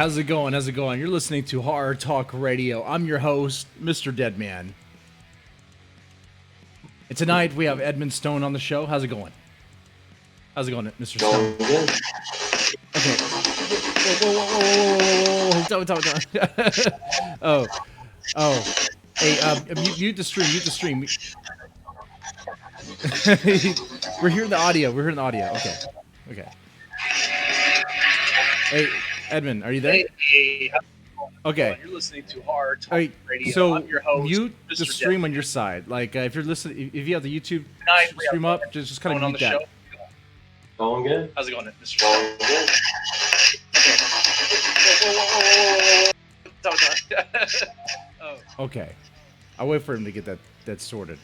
how's it going? How's it going? You're listening to Horror Talk Radio. I'm your host, MrDeadman. And tonight we have MrDeadman on the show. How's it going? How's it going, Mr. Stone? Okay. Whoa. Oh. Hey, mute the stream. Mute the stream. We're hearing the audio. Okay. Hey, Edmund, are you there? Okay. You're listening to Horror Talk Radio. So I'm your host, mute the Mr. stream on Deadman. your side. Like if you're listening, if you have the YouTube Tonight, we stream have up, just kind of on mute the that. show. Going good? How's it going, Mr. Going good. Oh. Okay. I'll wait for him to get that sorted.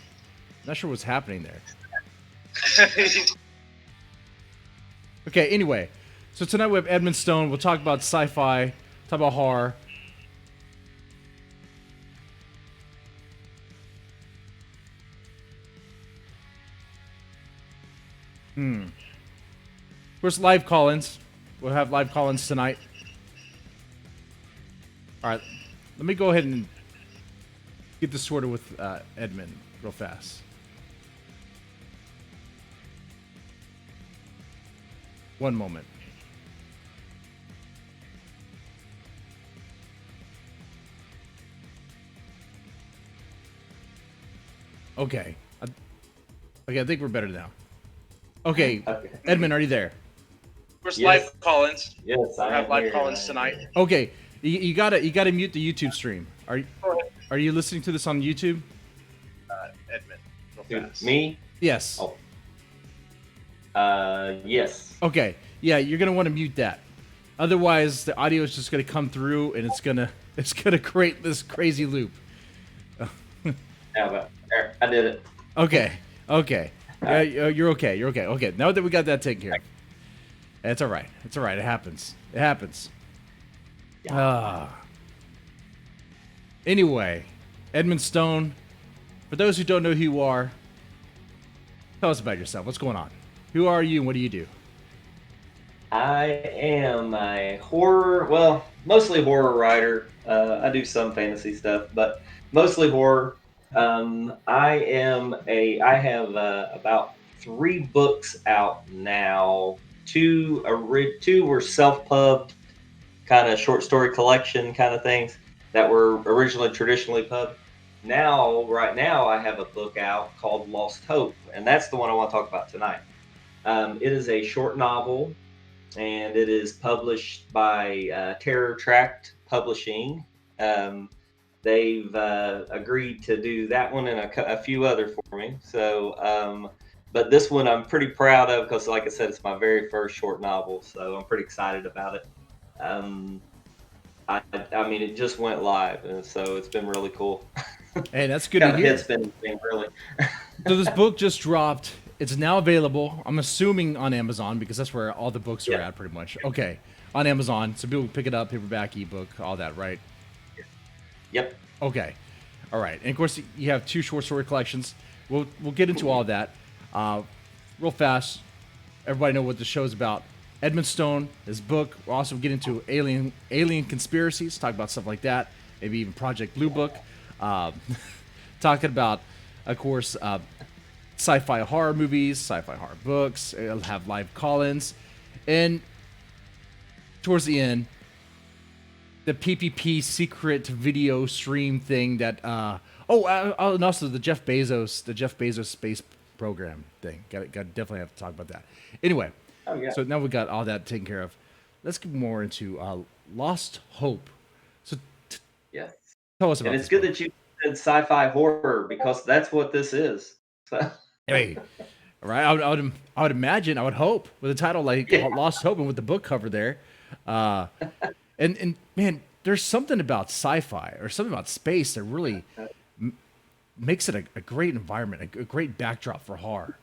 Not sure what's happening there. Okay, anyway. So tonight we have Edmund Stone. We'll talk about sci-fi, talk about horror. Of course, live call-ins. We'll have live call-ins tonight. All right. Let me go ahead and get this sorted with Edmund real fast. One moment. Okay. I think we're better now. Okay. Edmund, are you there? Where's Yes. live call-ins? Yes, We have live call-ins tonight. Okay. You gotta mute the YouTube stream. Are you listening to this on YouTube? Edmund, real Dude, fast. me? Yes. Oh. Yes. Okay. Yeah, you're gonna want to mute that. Otherwise, the audio is just gonna come through, and it's gonna create this crazy loop. Yeah, but I did it. Okay. Yeah, you're okay. Okay. Now that we got that taken care of, it's all right. It happens. Anyway, Edmund Stone. For those who don't know who you are, tell us about yourself. What's going on? Who are you and what do you do? I am a mostly horror writer. I do some fantasy stuff, but mostly horror. I have about 3 books out now. Two were self-pubbed, kind of short story collection kind of things that were originally traditionally pubbed. Right now, I have a book out called Lost Hope, and that's the one I want to talk about tonight. It is a short novel, and it is published by Terror Tract Publishing. They've agreed to do that one and a few other for me. So, but this one I'm pretty proud of because, like I said, it's my very first short novel. So I'm pretty excited about it. I mean, it just went live, and so it's been really cool. Hey, that's good to hear. It's been really. So this book just dropped. It's now available. I'm assuming on Amazon because that's where all the books are at, pretty much. Okay, on Amazon, so people can pick it up, paperback, ebook, all that, right? Yep. Okay, all right. And of course, you have 2 short story collections. We'll get into all that real fast. Everybody know what the show's about. Edmund Stone, his book. We'll also get into alien conspiracies, talk about stuff like that. Maybe even Project Blue Book. Talking about, of course, sci-fi horror movies, sci-fi horror books. It'll have live call-ins, and towards the end, the PPP secret video stream thing that. And also the Jeff Bezos space program thing. Got definitely have to talk about that. Anyway. Oh, yeah. So now we got all that taken care of. Let's get more into Lost Hope. So Yes. tell us about it. And it's good that you said sci-fi horror because that's what this is. Hey, all right. I would imagine. I would hope with a title like Lost Hope and with the book cover there, and man, there's something about sci-fi or something about space that really makes it a great environment, a great backdrop for horror.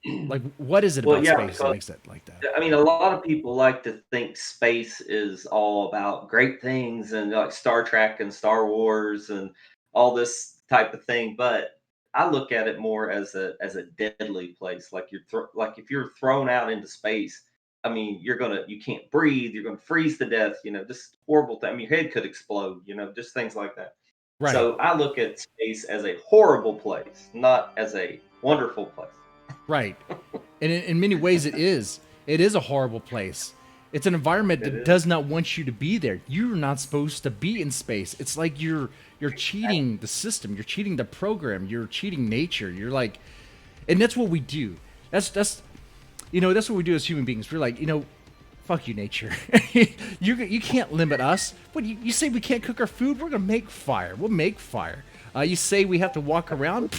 Like, what is it about space that makes it like that? I mean, a lot of people like to think space is all about great things and like Star Trek and Star Wars and all this type of thing. But I look at it more as a deadly place. Like if you're thrown out into space, I mean, you can't breathe, you're gonna freeze to death, just horrible thing. I mean, your head could explode, just things like that. Right. So I look at space as a horrible place, not as a wonderful place. Right. And in many ways, it is. It is a horrible place. It's an environment It that is. does not want you to be there. You're not supposed to be in space. It's like you're cheating the system. You're cheating the program. You're cheating nature. You're like, and that's what we do. That's that's what we do as human beings. We're like, fuck you, nature. You can't limit us. What you say we can't cook our food? We're gonna make fire. We'll make fire. You say we have to walk around?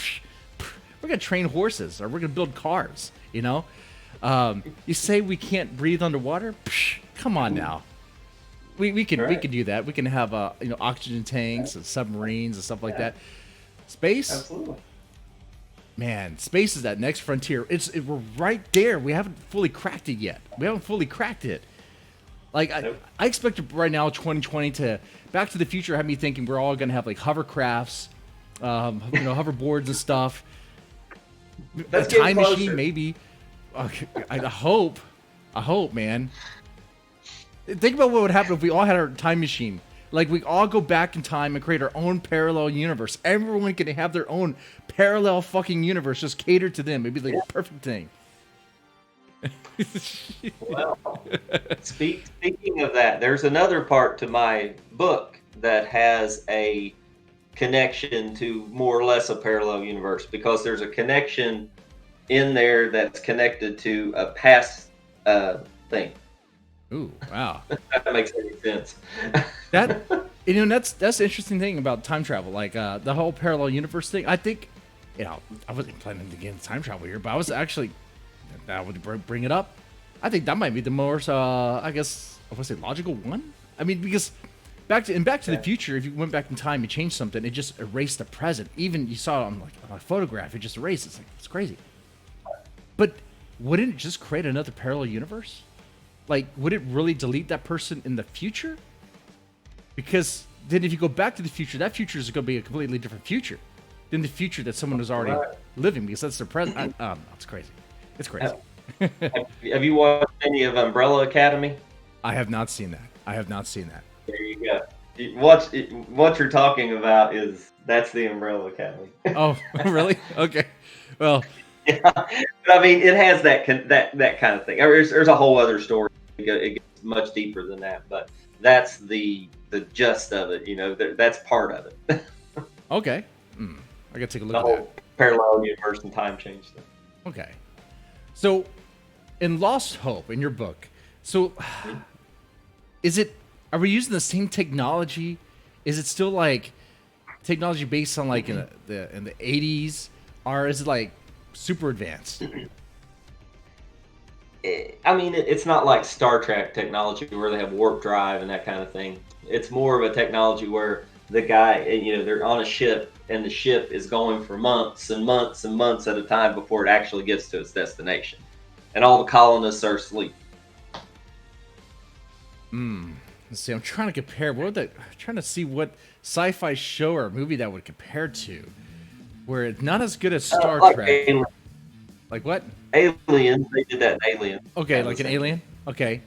We're gonna train horses, or we're gonna build cars. You say we can't breathe underwater? Come on now. We can do that. We can have oxygen tanks and submarines and stuff like that. Space, Absolutely. man, space is that next frontier. We're right there. We haven't fully cracked it yet. We haven't fully cracked it. Like Nope. I expect right now, 2020 to Back to the Future have me thinking we're all gonna have like hovercrafts, hoverboards and stuff. That's A time getting closer. machine, maybe. Okay, I hope, man. Think about what would happen if we all had our time machine. Like, we all go back in time and create our own parallel universe. Everyone can have their own parallel fucking universe, just catered to them. It'd be like the perfect thing. Well, speaking of that, there's another part to my book that has a connection to more or less a parallel universe, because there's a connection in there that's connected to a past thing. Ooh, wow. If that makes any sense. That's the interesting thing about time travel. Like the whole parallel universe thing. I think, I wasn't planning to get into time travel here, but I was actually, I would bring it up. I think that might be the more, I guess, I want to say logical one. I mean, because Back to the Future, if you went back in time, you changed something, it just erased the present. Even you saw it on a photograph, it just erased. It's like, it's crazy. But wouldn't it just create another parallel universe? Like, would it really delete that person in the future? Because then if you go back to the future, that future is going to be a completely different future than the future that someone was already living, because that's their present. It's crazy. It's crazy. Have you watched any of Umbrella Academy? I have not seen that. There you go. What you're talking about that's the Umbrella Academy. Oh, really? Okay. Well, Yeah, but I mean, it has that kind of thing. There's a whole other story. It gets much deeper than that, but that's the gist of it. That's part of it. okay. I gotta take a look The at whole that. parallel universe and time change thing. Okay. So, in Lost Hope, in your book, are we using the same technology? Is it still like technology based on like in the 80s, or is it like super advanced? I mean, it's not like Star Trek technology where they have warp drive and that kind of thing. It's more of a technology where the guy, they're on a ship, and the ship is going for months and months and months at a time before it actually gets to its destination, and all the colonists are asleep. Let's see. I'm trying to compare. Trying to see what sci-fi show or movie that would compare to, where it's not as good as Star Like Trek. Like what? Aliens, they did that in Alien. Okay, like an Alien. Okay,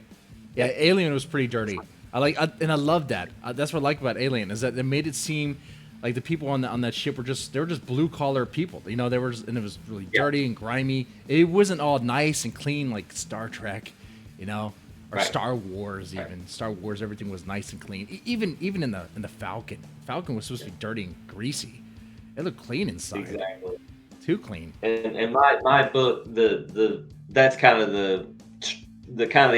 yeah, Alien was pretty dirty. I love that. That's what I like about Alien, is that they made it seem like the people on that ship were just blue collar people. And it was really dirty and grimy. It wasn't all nice and clean like Star Trek, or Right. Star Wars. Even Star Wars, everything was nice and clean. Even in the Falcon. Falcon was supposed to be dirty and greasy. It looked clean inside. Exactly. Too clean. And my book, that's kind of the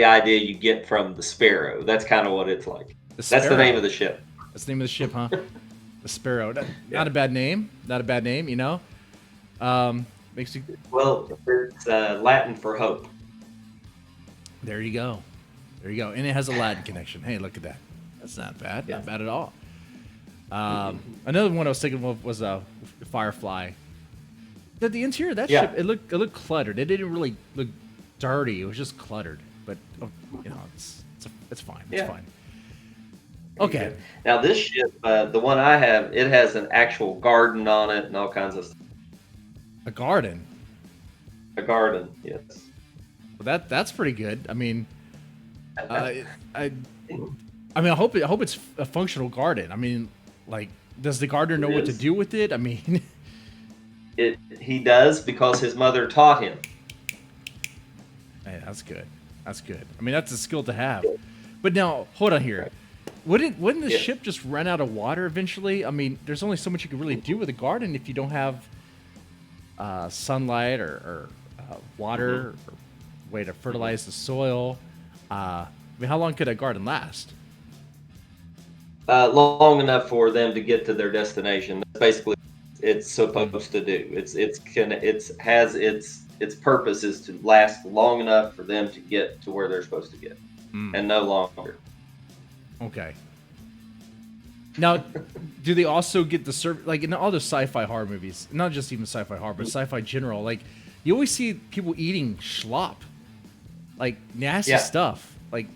idea you get from the Sparrow. That's kind of what it's like. That's the name of the ship. That's the name of the ship, huh? The Sparrow. Not a bad name. Not a bad name. Makes you. Well, it's Latin for hope. There you go. And it has a Latin connection. Hey, look at that. That's not bad. Yeah. Not bad at all. Another one I was thinking of was Firefly. The interior of that ship, it looked cluttered. It didn't really look dirty. It was just cluttered. But it's fine. It's fine. Okay. Now this ship, the one I have, it has an actual garden on it and all kinds of stuff. A garden. A garden, yes. Well, that's pretty good. I mean, I I hope it's a functional garden. I mean, like, does the gardener know It what to is. do with it? I mean, He does because his mother taught him. hey, that's good. That's good. I mean, that's a skill to have. But now, hold on here. Wouldn't the Yes. ship just run out of water eventually? I mean, there's only so much you can really do with a garden if you don't have sunlight or water or way to fertilize the soil. I mean, how long could a garden last? Long enough for them to get to their destination. That's basically what it's supposed to do. Its purpose is to last long enough for them to get to where they're supposed to get, and no longer. Okay. Now, do they also get the like in all the sci-fi horror movies? Not just even sci-fi horror, but sci-fi general. Like, you always see people eating schlop, like nasty stuff. Like,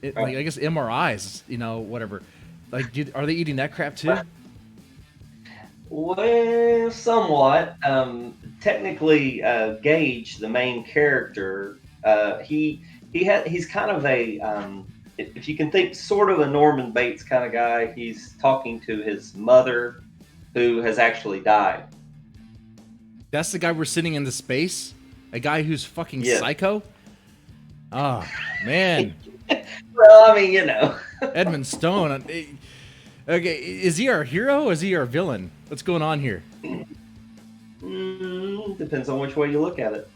like I guess MRIs, whatever. Like, are they eating that crap too? Well, somewhat. Technically, Gage, the main character, he's kind of a if you can think sort of a Norman Bates kind of guy. He's talking to his mother, who has actually died. That's the guy we're sitting in the space. A guy who's fucking Yes. psycho. Oh man, Well, I mean, Edmund Stone. Okay, is he our hero or is he our villain? What's going on here? Depends on which way you look at it.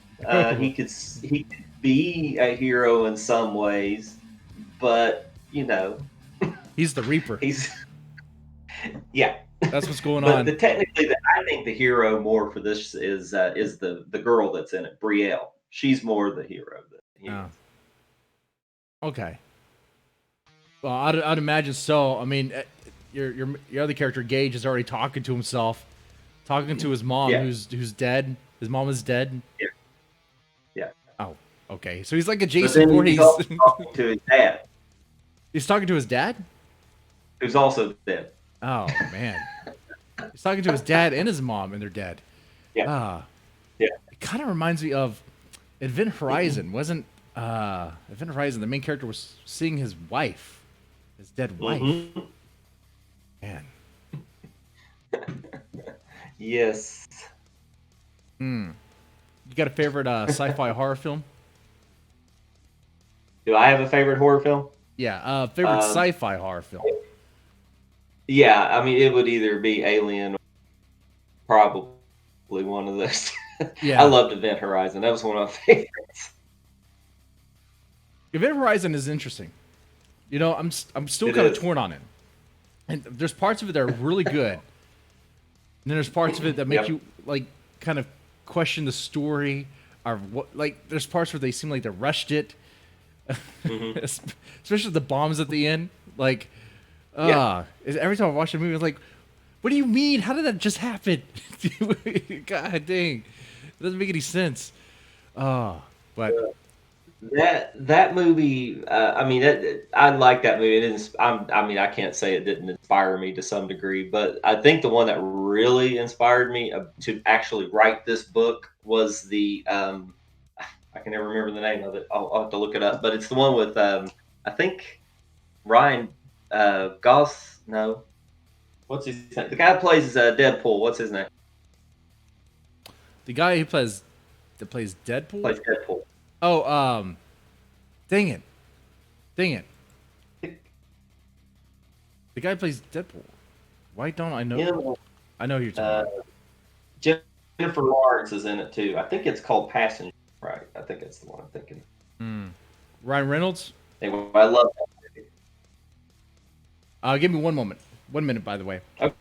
He could be a hero in some ways, but He's the Reaper. Yeah. That's what's going But on. technically, I think the hero more for this is the girl that's in it, Brielle. She's more the hero than he is. Okay. Well, I'd imagine so. I mean, your other character Gage is already talking to himself, talking to his mom, who's dead. His mom is dead. Yeah. Oh, okay. So he's like a But Jason then Voorhees. he's also talking to his dad, He's talking to his dad. who's also dead. Oh man. He's talking to his dad and his mom, and they're dead. Yeah. It kind of reminds me of Event Horizon. Wasn't Event Horizon? The main character was seeing his wife, his dead wife. Man. Yes. You got a favorite sci-fi horror film? Do I have a favorite horror film? Yeah, favorite sci-fi horror film. Yeah, I mean, it would either be Alien or probably one of those. Yeah. I loved Event Horizon. That was one of my favorites. Event Horizon is interesting. I'm still It kind of is. torn on it. And there's parts of it that are really good. And then there's parts of it that make you like kind of question the story or what. Like there's parts where they seem like they rushed it, especially the bombs at the end. Like, every time I watch the movie, it's like, what do you mean? How did that just happen? God dang, it doesn't make any sense. But That movie, I mean, I like that movie. It is, I mean, I can't say it didn't inspire me to some degree, but I think the one that really inspired me to actually write this book was the I can never remember the name of it. I'll have to look it up, but it's the one with I think Ryan Goss. No, what's his name? The guy who plays Deadpool. What's his name? the guy who plays Deadpool. Plays Deadpool. Oh, dang it. The guy who plays Deadpool. Why don't I know? Yeah. I know who you're talking about. Jennifer Lawrence is in it too. I think it's called Passenger. Right. I think it's the one I'm thinking. Ryan Reynolds. Anyway, I love that movie. Give me 1 moment. 1 minute, by the way. Okay.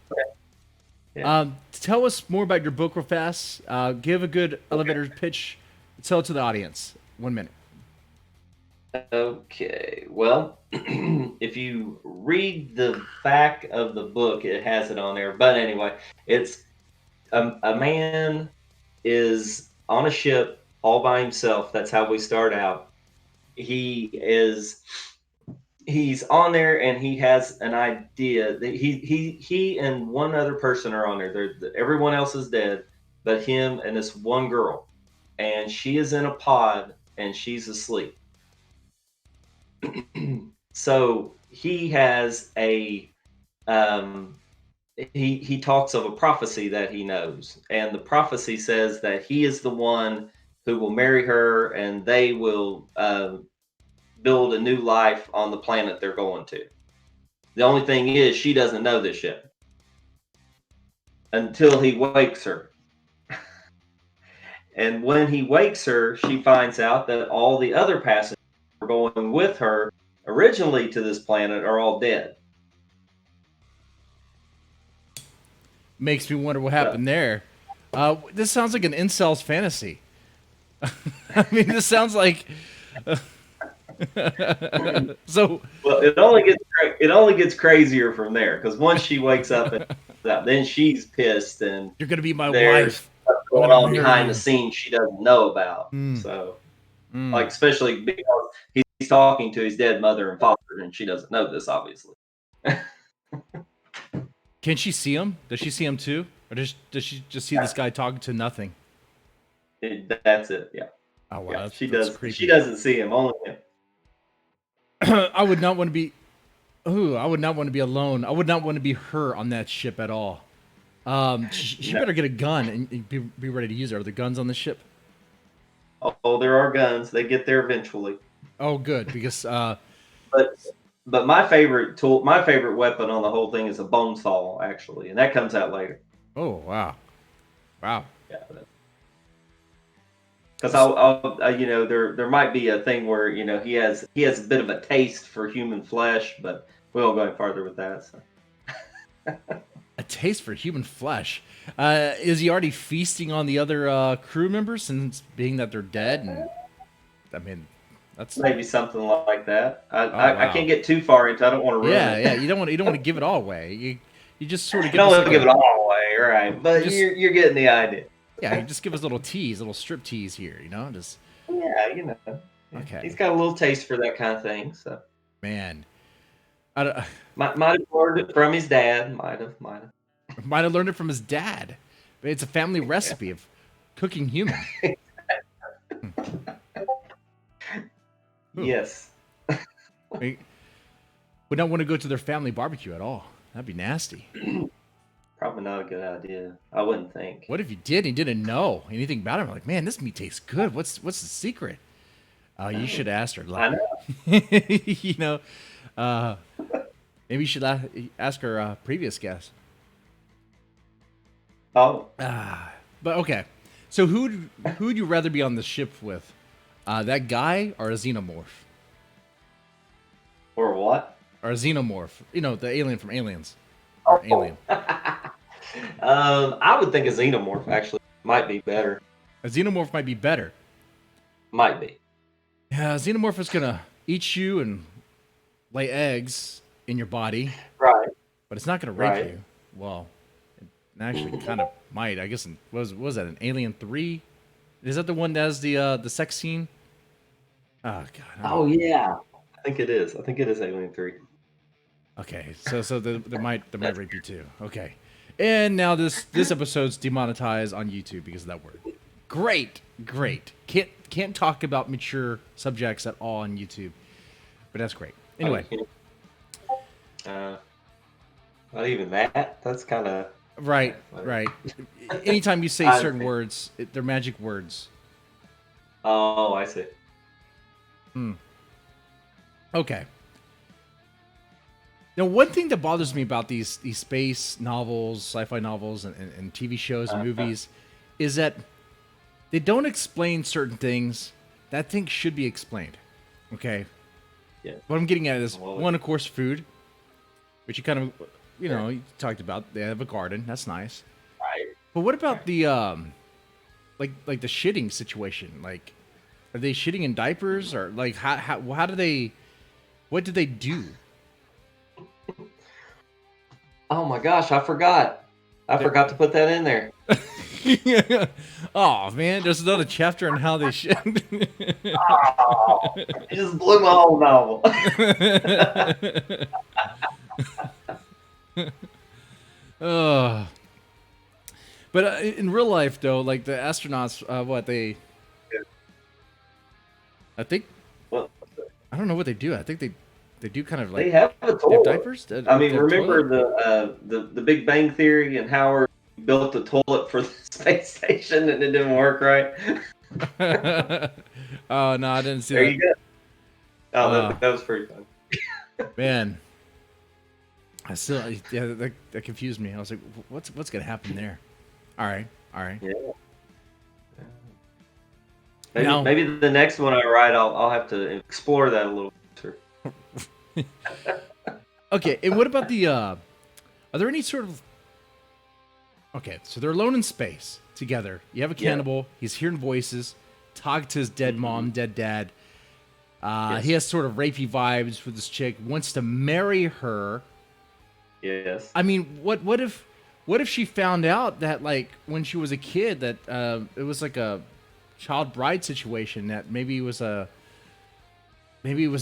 Yeah. Tell us more about your book real fast. Give a good elevator pitch. Tell it to the audience. 1 minute. Okay. Well, if you read the back of the book, it has it on there. But anyway, it's a man is on a ship all by himself. That's how we start out. He's on there and he has an idea that he and one other person are on there. Everyone else is dead, but him and this one girl, and she is in a pod, and she's asleep. So he has um, he talks of a prophecy that he knows, and the prophecy says that he is the one who will marry her, and they will build a new life on the planet they're going to. The only thing is, she doesn't know this yet until he wakes her. And when he wakes her, she finds out that all the other passengers who were going with her originally to this planet are all dead. Makes me wonder what happened there. This sounds like an incel's fantasy. I mean, this sounds like. So. Well, it only gets crazier from there, because once she wakes up, then she's pissed, and You're gonna be my there's wife. stuff going on behind the scenes she doesn't know about. So, like, especially because he's talking to his dead mother and father, and she doesn't know this, obviously. Can she see him? Does she see him too, or does she just see this guy talking to nothing? That's it. Yeah. Oh wow, Yeah, that's she creepy. doesn't see him, only him. I would not want to be. Ooh, I would not want to be alone. I would not want to be her on that ship at all. She better get a gun and be ready to use it. Are there guns on the ship? Oh, there are guns. They get there eventually. Oh, good, because But my favorite weapon on the whole thing is a bone saw, actually, and that comes out later. oh wow. Yeah. Because I'll there might be a thing where he has a bit of a taste for human flesh, but we won't go any farther with that. So. A taste for human flesh. Is he already feasting on the other crew members, since being that they're dead? And I mean, that's maybe something like that. Wow. I can't get too far into. I don't want to ruin it. Yeah. You don't want to give it all away. You just sort of don't want to give it all away, right? But you're getting the idea. Yeah, you just give us a little strip tease here, just. Yeah, Okay. He's got a little taste for that kind of thing, so. Man, might have learned it from his dad. Might have. Might have learned it from his dad. It's a family recipe of cooking human. Yes. Would not want to go to their family barbecue at all. That'd be nasty. Probably not a good idea. I wouldn't think. What if you did and you didn't know anything about it? Like, man, this meat tastes good. What's the secret? You should ask her. Like, I know. Maybe you should ask our previous guest. Oh. But okay. So who'd you rather be on the ship with? That guy or a xenomorph? Or what? Or a xenomorph. The alien from Aliens. Or Alien. I would think a xenomorph actually might be better. A xenomorph might be better. Might be. Yeah, a xenomorph is gonna eat you and lay eggs in your body. Right. But it's not gonna rape you. Well, it actually kind of might. I guess. Was that an Alien 3? Is that the one that has the sex scene? Oh god. Oh yeah. I think it is. Alien 3. Okay, so there might rape you too. Okay, and now this episode's demonetized on YouTube because of that word. Great. Can't talk about mature subjects at all on YouTube, but that's great. Anyway, not even that. That's kind of right. Anytime you say certain words, they're magic words. Oh, I see. Okay. Now, one thing that bothers me about these space novels, sci-fi novels, and TV shows and movies is that they don't explain certain things that things should be explained. Okay? Yeah. What I'm getting at is, one, of course, food, which you kind of, you talked about. They have a garden. That's nice. Right. But what about the, like the shitting situation? Like, are they shitting in diapers? Or, like, how do they, what do they do? Oh my gosh, I forgot. I forgot to put that in there. Oh man, there's another chapter on how they shit. Oh, you just blew my whole novel. But in real life, though, like the astronauts, I think Well, I don't know what they do. I think they do kind of like they have a they have toilet. diapers. I mean, They have remember toilet? the Big Bang Theory and Howard built the toilet for the space station and it didn't work right? Oh no, I didn't see There that. you go. Oh, Uh, that was pretty fun. Man, yeah, that confused me. I was like, what's gonna happen there? All right, all right. Yeah. Now, Maybe the next one I write, I'll have to explore that a little bit. okay. And what about the? Are there any sort of? Okay, so they're alone in space together. You have a Yeah. cannibal. He's hearing voices, talk to his dead mom, dead dad. Yes. He has sort of rapey vibes with this chick. Wants to marry her. Yes. I mean, what if she found out that like when she was a kid that it was like a child bride situation, that maybe it was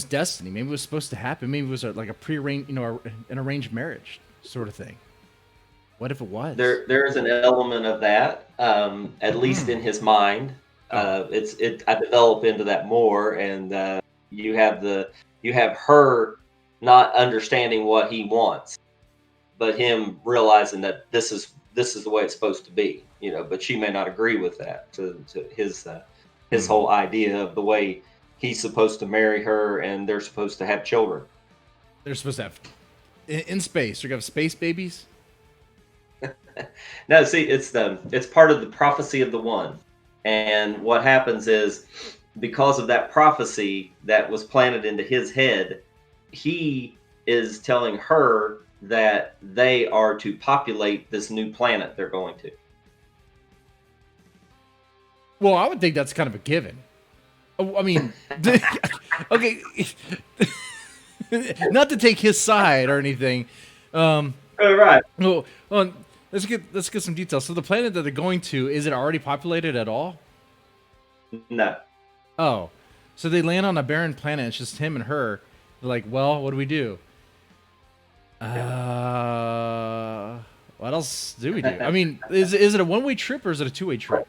destiny, maybe it was supposed to happen, maybe it was like a prearranged, an arranged marriage sort of thing. What if it was? There is an element of that, at least in his mind. Oh. I develop into that more, and you have you have her not understanding what he wants, but him realizing that this is the way it's supposed to be, but she may not agree with that, to his whole idea of the way he's supposed to marry her and they're supposed to have children. They're supposed to have in space. They're gonna have space babies. No, see, it's part of the prophecy of the one, and what happens is, because of that prophecy that was planted into his head, he is telling her that they are to populate this new planet they're going to. Well, I would think that's kind of a given. Oh, I mean, okay, not to take his side or anything. Oh, right. Well, let's get some details. So the planet that they're going to, is it already populated at all? No. Oh, so they land on a barren planet. It's just him and her. They're like, well, what do we do? What else do we do? I mean, is it a one-way trip or is it a two-way trip?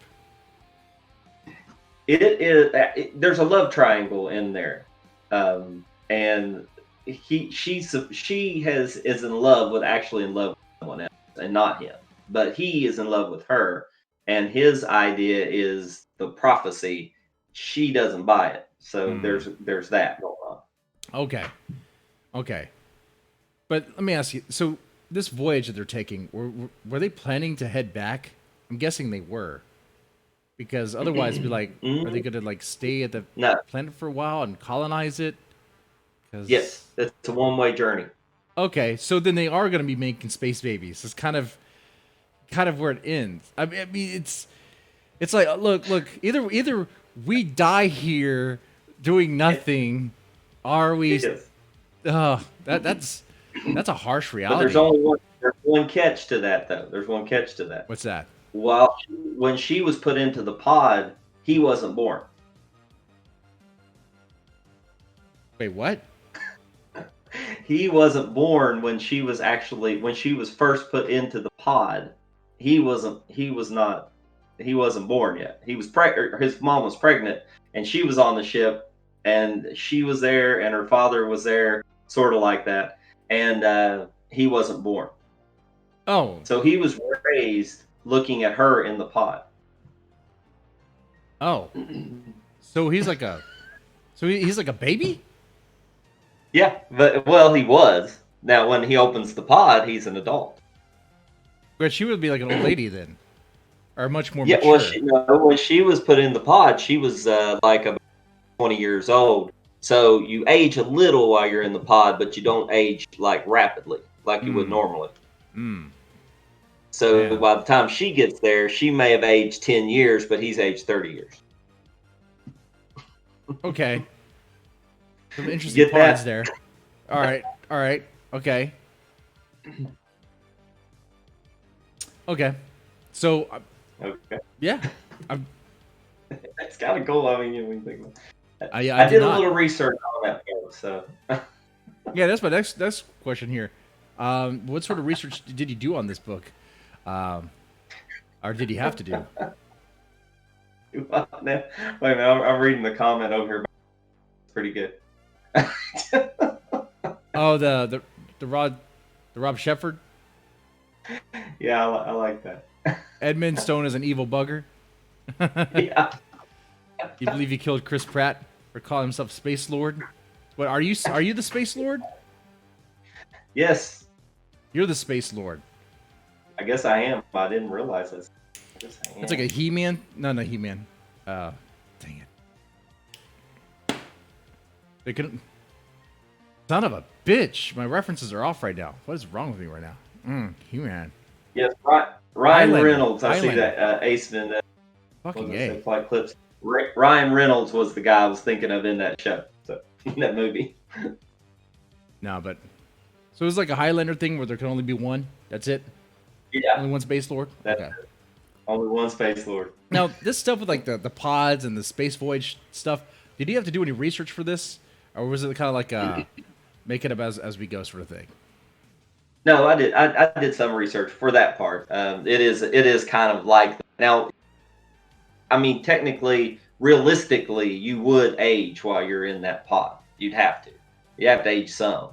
It is. There's a love triangle in there, and she is in love with actually in love with someone else and not him, but he is in love with her, and his idea is the prophecy. She doesn't buy it, so there's that going on. Okay. But let me ask you. So this voyage that they're taking, were they planning to head back? I'm guessing they were. Because otherwise, it'd be like, are they going to like stay at the planet for a while and colonize it? Yes, it's a one-way journey. Okay, so then they are going to be making space babies. It's kind of where it ends. I mean, it's like, look, either we die here doing nothing, or we. Yes. That's a harsh reality. But there's one catch to that, though. There's one catch to that. What's that? When she was put into the pod, he wasn't born. Wait, what? He wasn't born when she was first put into the pod. He wasn't born yet. He was his mom was pregnant, and she was on the ship, and she was there, and her father was there, sort of like that, and he wasn't born. Oh, so he was raised looking at her in the pod. Oh, so he's like a baby? Yeah, but he was. Now, when he opens the pod, he's an adult. But she would be like an old lady then, or much more. Yeah, mature. well, when she was put in the pod, she was like about 20 years old. So you age a little while you're in the pod, but you don't age like rapidly, like you would normally. So by the time she gets there, she may have aged 10 years, but he's aged 30 years. Okay. Some interesting pods there. All right. Okay. Okay. So. Okay. Yeah. It's kind of cool. I mean, when you think about it. I did a little research on that, so. Yeah, that's my next question here. What sort of research did you do on this book? Or did you have to do? Wait a minute, I'm reading the comment over here. pretty good. Oh, the Rob Shepard. Yeah, I like that. Edmund Stone is an evil bugger. Yeah. You believe he killed Chris Pratt or call himself Space Lord? What are you? Are you the Space Lord? Yes. You're the Space Lord. I guess I am. I didn't realize this. I guess I am. It's like a He-Man. No, He-Man. Dang it. They couldn't. Son of a bitch. My references are off right now. What is wrong with me right now? He-Man. Yes, Ryan Highlander. Reynolds. I see Highlander. that Aceman. Fucking A. Flight clips. Ryan Reynolds was the guy I was thinking of in that show. So in that movie. No, but so it was like a Highlander thing where there can only be one. That's it. Yeah. Only one Space Lord. That's Okay. Only one Space Lord. Now this stuff with like the pods and the space voyage stuff. Did you have to do any research for this, or was it kind of like make it up as we go sort of thing? No, I did. I did some research for that part. It is kind of like now. I mean, technically, realistically, you would age while you're in that pod. You'd have to. You have to age some.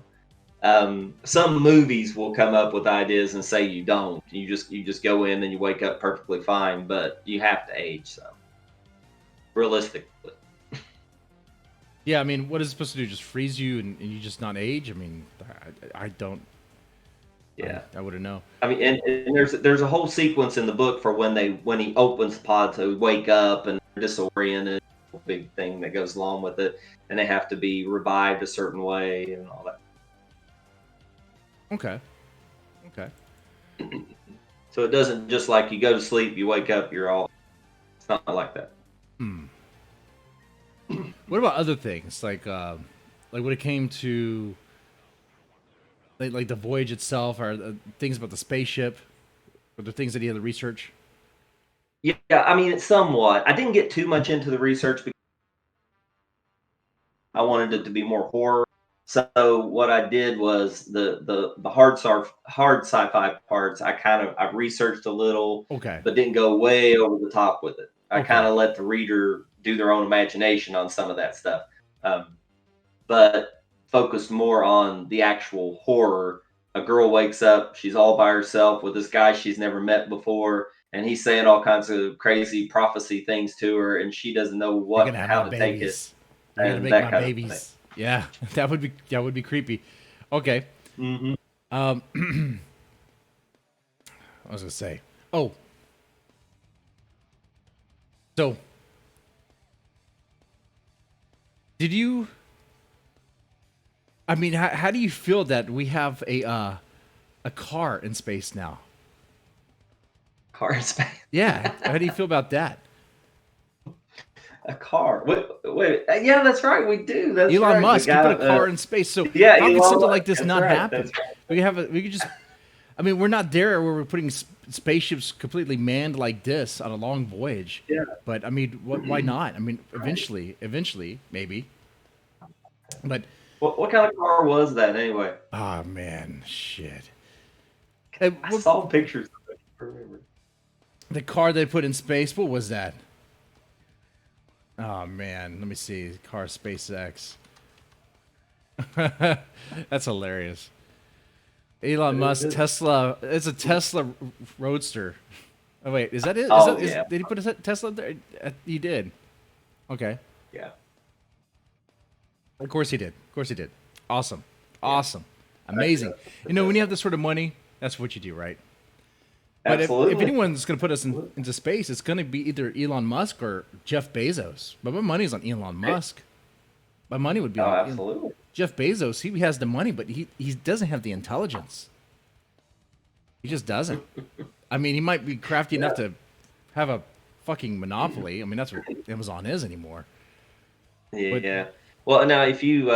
Some movies will come up with ideas and say you don't. You just go in and you wake up perfectly fine, but you have to age some. Realistically. Yeah, I mean, what is it supposed to do? Just freeze you and you just not age? I mean, I don't. Yeah, I wouldn't know. I mean, and there's a whole sequence in the book for when he opens the pod to wake up and they're disoriented. Big thing that goes along with it, and they have to be revived a certain way and all that. Okay. So it doesn't just like you go to sleep, you wake up, you're all. It's not like that. What about other things like when it came to like the voyage itself, or things about the spaceship? Were there things that you had to research? Yeah, I mean, it's somewhat. I didn't get too much into the research because I wanted it to be more horror. So what I did was the hard sci-fi parts. I researched a little, Okay. but didn't go way over the top with it. I Okay. kind of let the reader do their own imagination on some of that stuff, but focused more on the actual horror. A girl wakes up, she's all by herself with this guy she's never met before, and he's saying all kinds of crazy prophecy things to her, and she doesn't know how to take it. You're gonna And make that my kind of babies. Yeah, that would be creepy. Okay. Mm-hmm. I was gonna say. Oh. So. Did you? I mean, how do you feel that we have a car in space now? Car in space. Yeah. How do you feel about that? A car. Wait. Yeah, that's right. We do. That's Elon right. Musk, The he guy, put a car in space. So yeah, how could Elon something Musk. like this That's not right. happen? That's right. We could just. I mean, we're not there where we're putting spaceships completely manned like this on a long voyage. Yeah. But I mean, why not? I mean, eventually, maybe. But What kind of car was that anyway? oh man, shit. I saw pictures of it. I remember. The car they put in space. What was that? Oh man, let me see. Car SpaceX. That's hilarious. Elon Musk, Tesla. It's a Tesla Roadster. Oh wait, is that it? Yeah. Did he put a Tesla there? He did. Okay. Yeah. Of course he did. Awesome. Amazing. You know, when you have this sort of money, that's what you do, right? But if Absolutely. anyone's going to put us into space, it's going to be either Elon Musk or Jeff Bezos. But my money's on Elon Musk. My money would be on absolutely. Jeff Bezos. He has the money, but he doesn't have the intelligence. He just doesn't. I mean, he might be crafty enough to have a fucking monopoly. I mean, that's what Amazon is anymore. Yeah. Well, now if you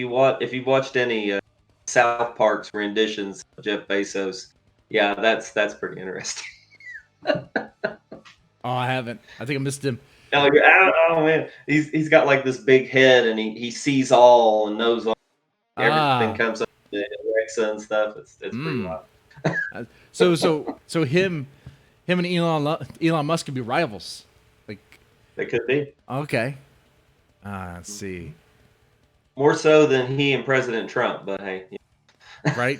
watched any South Park's renditions of Jeff Bezos, yeah, that's pretty interesting. Oh, I haven't. I think I missed him. Oh man, he's got like this big head, and he sees all and knows all. Everything comes up to Alexa and stuff. It's pretty wild. So him and Elon Musk could be rivals. Like It could be. okay. Let's see. More so than he and President Trump, but hey. Right.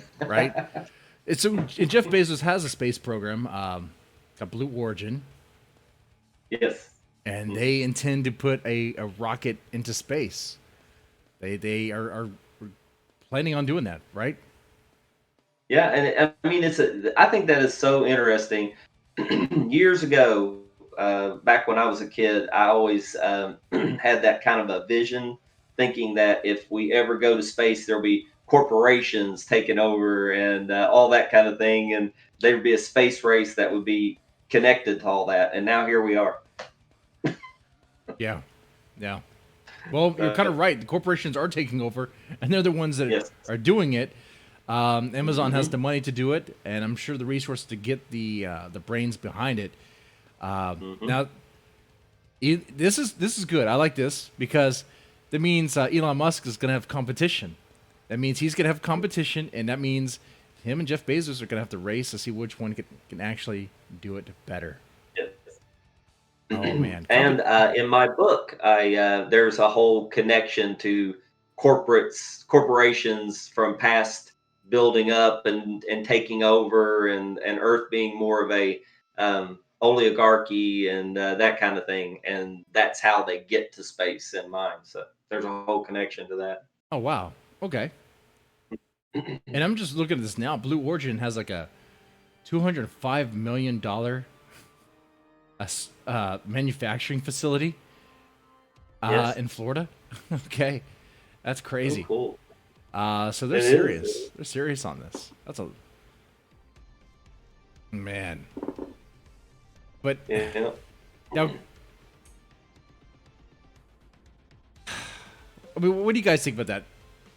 So Jeff Bezos has a space program, got Blue Origin, Yes. and they intend to put a rocket into space. They are planning on doing that, right? Yeah, and I mean, I think that is so interesting. Years ago, back when I was a kid, I always had that kind of a vision, thinking that if we ever go to space, there'll be corporations taking over and all that kind of thing, and there'd be a space race that would be connected to all that. And now here we are. Yeah. Well, you're kind of right. The corporations are taking over, and they're the ones that Yes. are doing it. Amazon has the money to do it, and I'm sure the resources to get the brains behind it. Now, this is good. I like this because that means Elon Musk is going to have competition. That means he's going to have competition, and that means him and Jeff Bezos are going to have to race to see which one can actually do it better. Yes. Oh man! And in my book, there's a whole connection to corporations from past building up and taking over, and Earth being more of a oligarchy and that kind of thing, and that's how they get to space in mind. So there's a whole connection to that. Oh wow! Okay. And I'm just looking at this now. Blue Origin has like a $205 million manufacturing facility Yes. in Florida. Okay, that's crazy. Oh, cool. So they're It is. serious. They're serious on this. That's a man. But Yeah. now, I mean, what do you guys think about that?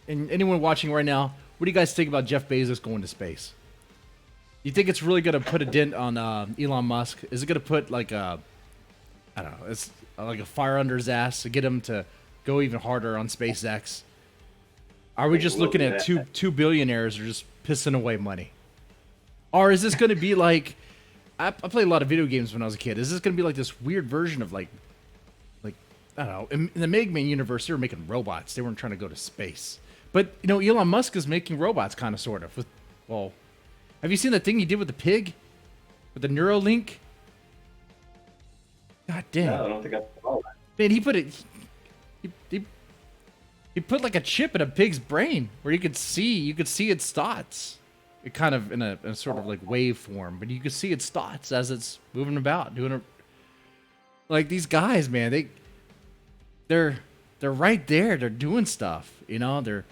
And anyone watching right now, what do you guys think about Jeff Bezos going to space? You think it's really going to put a dent on Elon Musk? Is it going to put like a, I don't know, it's like a fire under his ass to get him to go even harder on SpaceX? Are we just looking at two billionaires who are just pissing away money? Or is this going to be like, I played a lot of video games when I was a kid. Is this going to be like this weird version of like I don't know, in the Mega Man universe, they were making robots. They weren't trying to go to space. But, you know, Elon Musk is making robots kind of, sort of. Well, have you seen that thing he did with the pig? With the Neuralink? God damn. No, I don't think I saw that. Man, he put it... He put like a chip in a pig's brain where you could see its thoughts. It kind of in a sort of like wave form, but you could see its thoughts as it's moving about, doing it. Like these guys, man, they're right there. They're doing stuff, you know.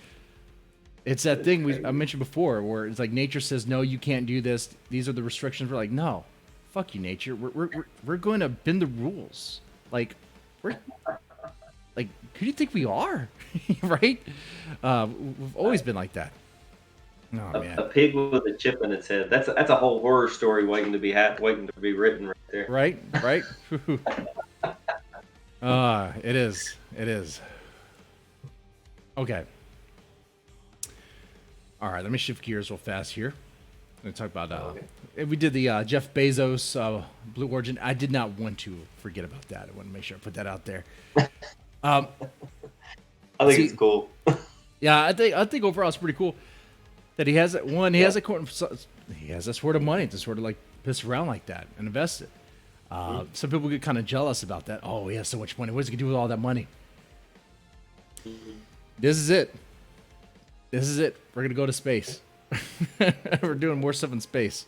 It's that thing I mentioned before, where it's like nature says no, you can't do this. These are the restrictions. We're like, no, fuck you, nature. We're going to bend the rules. Like who do you think we are, right? We've always been like that. Oh man, a pig with a chip in its head. That's a whole horror story waiting to be written right there. Right. It is. Okay. All right, let me shift gears real fast here. I'm going to talk about, we did the Jeff Bezos Blue Origin. I did not want to forget about that. I want to make sure I put that out there. I think it's cool. Yeah, I think overall it's pretty cool that he has that one. He has that sort of money to sort of like piss around like that and invest it. Some people get kind of jealous about that. Oh, he has so much money. What is he gonna do with all that money? This is it. We're gonna go to space. We're doing more stuff in space.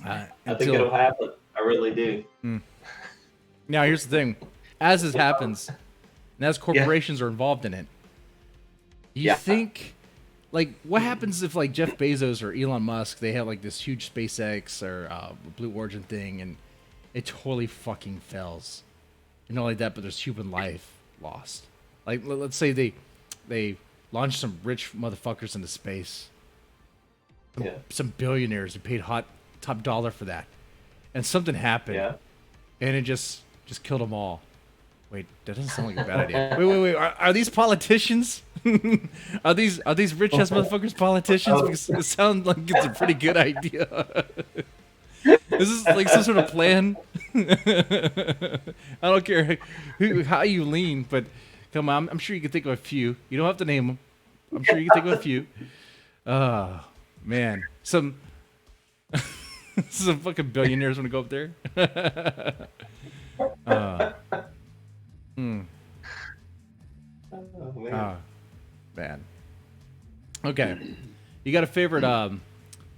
I think it'll happen. I really do. Now, here's the thing: as this happens, and as corporations are involved in it, you think, like, what happens if like Jeff Bezos or Elon Musk, they have like this huge SpaceX or Blue Origin thing, and it totally fucking fails, you know, like that, but there's human life lost. Like, let's say they launch some rich motherfuckers into space, some billionaires who paid top dollar for that, and something happened, and it just killed them all. Wait, that doesn't sound like a bad idea. Wait. Are these politicians? are these rich ass motherfuckers politicians? Because it sounds like it's a pretty good idea. Is this like some sort of plan? I don't care how you lean, but Come on, I'm sure you can think of a few. You don't have to name them. I'm sure you can think of a few. Oh, man. Some fucking billionaires want to go up there. Oh, man. Oh, man. Okay. You got a favorite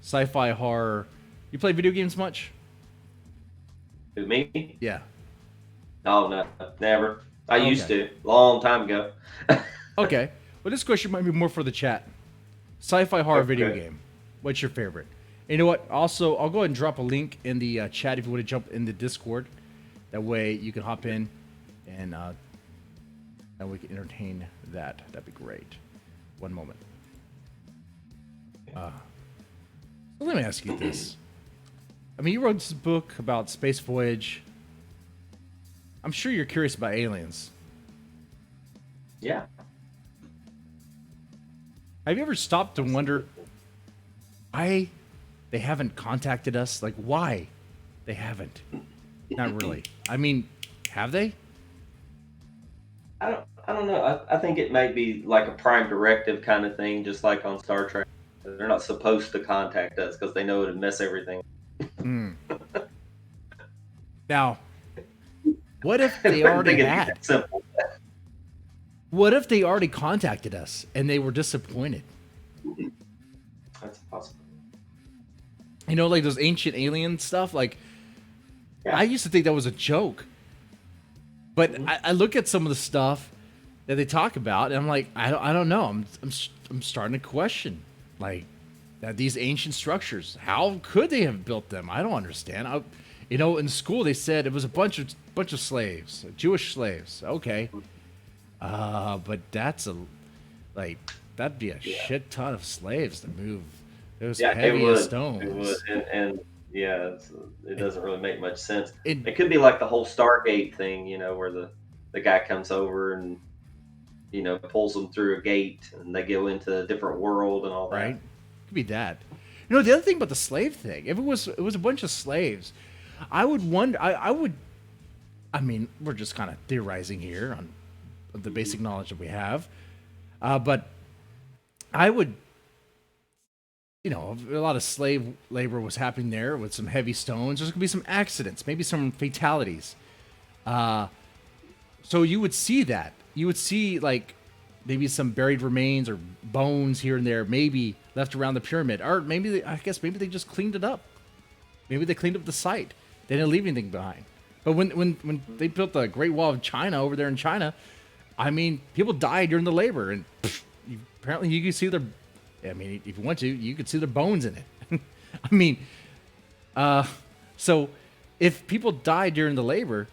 sci-fi horror? You play video games much? Who, me? Yeah. Oh, no, never. I used Okay. to, long time ago. Okay. Well, this question might be more for the chat. Sci-fi horror video Okay. game. What's your favorite? And you know what? Also, I'll go ahead and drop a link in the chat if you want to jump in the Discord. That way you can hop in and we can entertain that. That'd be great. One moment. So let me ask you this. I mean, you wrote this book about space voyage. I'm sure you're curious about aliens. Yeah. Have you ever stopped to wonder why they haven't contacted us? Like, why they haven't? Not really. I mean, have they? I don't know. I think it may be like a prime directive kind of thing, just like on Star Trek. They're not supposed to contact us because they know it'd mess everything. Now, what if they I already think it'd be had? that simple. What if they already contacted us and they were disappointed? That's possible. You know, like those ancient alien stuff. Like, Yeah. I used to think that was a joke, but I look at some of the stuff that they talk about, and I'm like, I don't know. I'm starting to question, like, that these ancient structures. How could they have built them? I don't understand. You know, in school they said it was a bunch of slaves, Jewish slaves. Okay, but that'd be a shit ton of slaves to move those heavy as stones. It would. And yeah, it doesn't really make much sense. It- It could be like the whole Stargate thing, where the guy comes over and pulls them through a gate and they go into a different world and all that. Right? Could be that. You know, the other thing about the slave thing, if it was a bunch of slaves, I would wonder. I mean, we're just kind of theorizing here on the basic knowledge that we have, but I would. You know, a lot of slave labor was happening there with some heavy stones. There's gonna be some accidents, maybe some fatalities. So you would see that. You would see like maybe some buried remains or bones here and there, maybe left around the pyramid, or maybe I guess maybe they just cleaned it up. Maybe they cleaned up the site. They didn't leave anything behind. But when they built the Great Wall of China over there in China, I mean, people died during the labor, and apparently you can see their. I mean, if you want to, you could see their bones in it. I mean, so if people died during the labor,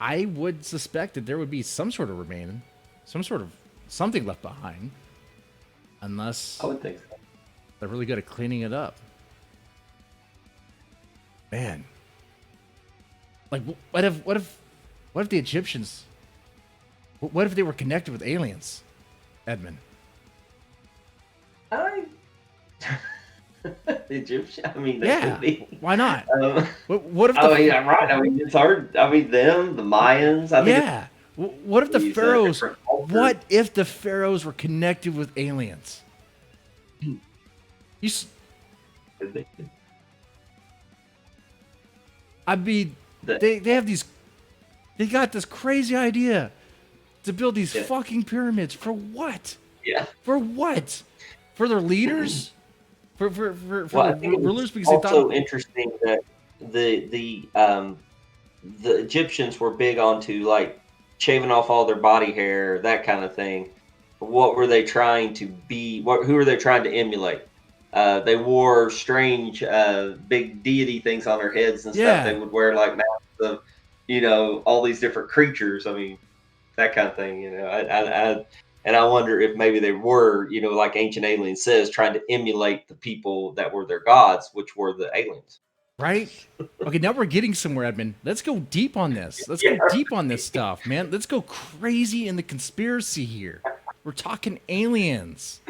I would suspect that there would be some sort of remaining, some sort of something left behind, unless I would think so. they're really good at cleaning it up. Man, like what if the Egyptians? What if they were connected with aliens, Edmund? The Egyptian. I mean, they Yeah, could be. why not? Um, What if the I mean, I'm right. I mean, it's hard. I mean, them, the Mayans. I think yeah? What if the these, pharaohs? different cultures. What if the pharaohs were connected with aliens? You, s- I mean, they have these. They got this crazy idea to build these fucking pyramids for what? Yeah. For what? For their leaders? For Well, I the think it rulers was because they also thought. interesting that the Egyptians were big onto like shaving off all their body hair, that kind of thing. What were they trying to be? Who were they trying to emulate? They wore strange, big deity things on their heads and stuff. Yeah. They would wear like masks of, all these different creatures. I mean, that kind of thing. And I wonder if maybe they were, like Ancient Aliens says, trying to emulate the people that were their gods, which were the aliens. Right? Okay, now we're getting somewhere, Edmund. Let's go deep on this. Let's go deep on this stuff, man. Let's go crazy in the conspiracy here. We're talking aliens.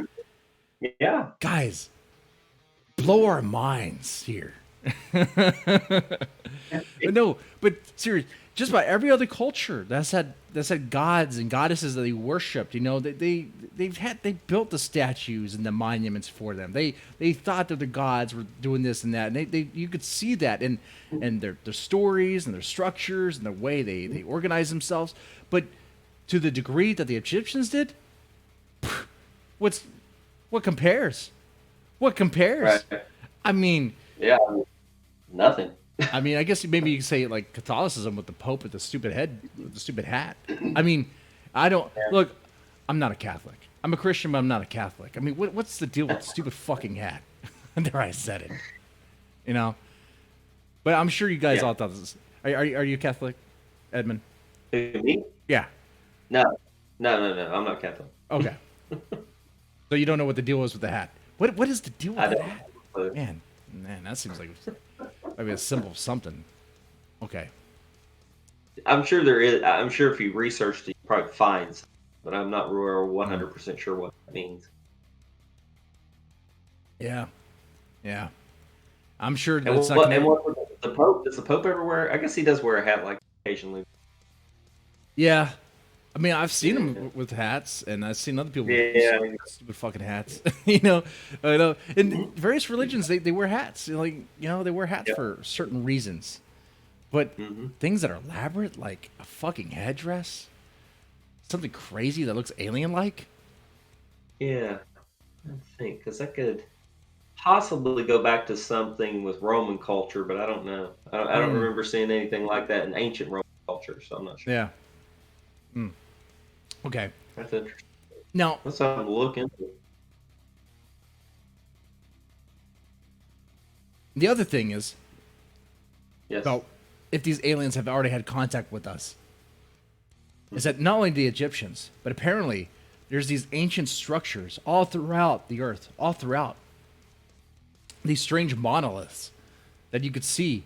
Yeah. Guys, blow our minds here. No, but seriously, just about every other culture that's had gods and goddesses that they worshipped. You know, they built the statues and the monuments for them. They thought that the gods were doing this and that, and they you could see that in their stories and their structures and the way they organize themselves. But to the degree that the Egyptians did, what compares? What compares? Right. I mean, Yeah, nothing. I mean, I guess maybe you could say like Catholicism with the Pope with the stupid head, with the stupid hat. I mean, I don't look. I'm not a Catholic. I'm a Christian, but I'm not a Catholic. I mean, what's the deal with the stupid fucking hat? There, I said it. You know, but I'm sure you guys all thought this. Are you Catholic, Edmund? Who, me? Yeah. No. I'm not Catholic. Okay. So you don't know what the deal is with the hat. What is the deal with I the don't. hat? Man, that seems like maybe a symbol of something. Okay. I'm sure there is. I'm sure if you researched it, you probably find something, but I'm not 100% sure what that means. Yeah. Yeah. I'm sure And that's what, not and gonna... what the Pope? Does the Pope ever wear? I guess he does wear a hat like occasionally. Yeah. I mean, I've seen them with hats, and I've seen other people with stupid fucking hats. You know, in various religions, they wear hats. Like, you know, they wear hats for certain reasons. But things that are elaborate, like a fucking headdress, something crazy that looks alien-like. Yeah, I think because that could possibly go back to something with Roman culture, but I don't know. I don't remember seeing anything like that in ancient Roman culture, so I'm not sure. Yeah. Okay. That's interesting. Now, Let's have a look into it. the other thing is, Yes. about if these aliens have already had contact with us, is that not only the Egyptians, but apparently there's these ancient structures all throughout the earth, all throughout. These strange monoliths that you could see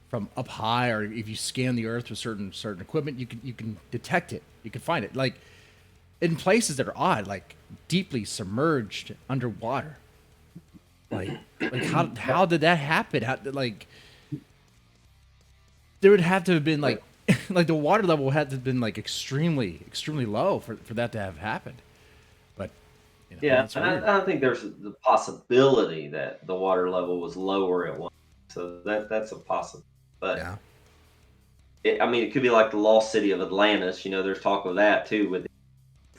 from up high, or if you scan the earth with certain equipment, you can detect it. You can find it, like in places that are odd, like deeply submerged underwater. Like how did that happen? Like there would have to have been like like the water level had to have been like extremely low for that to have happened. But you know, Yeah, it's and weird. I think there's the possibility that the water level was lower at one, so that's a possibility. But Yeah. I mean, it could be like the lost city of Atlantis. You know, there's talk of that too, with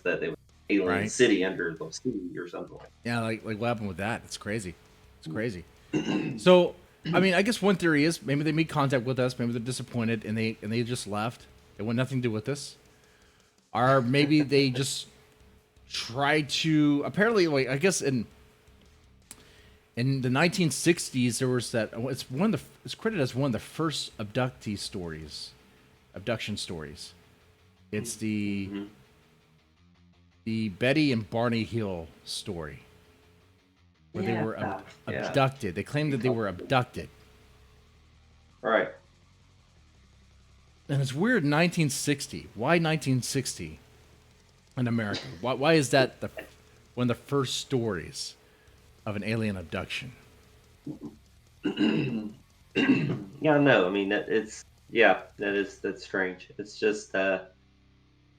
that they was an alien Right. city under the sea or something. Yeah, like what happened with that? It's crazy. It's crazy. So, I mean, I guess one theory is maybe they made contact with us, maybe they're disappointed and they just left. They want nothing to do with this. Or maybe they just tried to apparently like I guess in the 1960s there was that it's credited as one of the first abduction stories. It's the Betty and Barney Hill story. Where they were abducted. They claimed that they were abducted. Right. And it's weird, 1960. Why 1960 in America? Why is that one of the first stories of an alien abduction? Yeah, no, I mean that's strange. It's just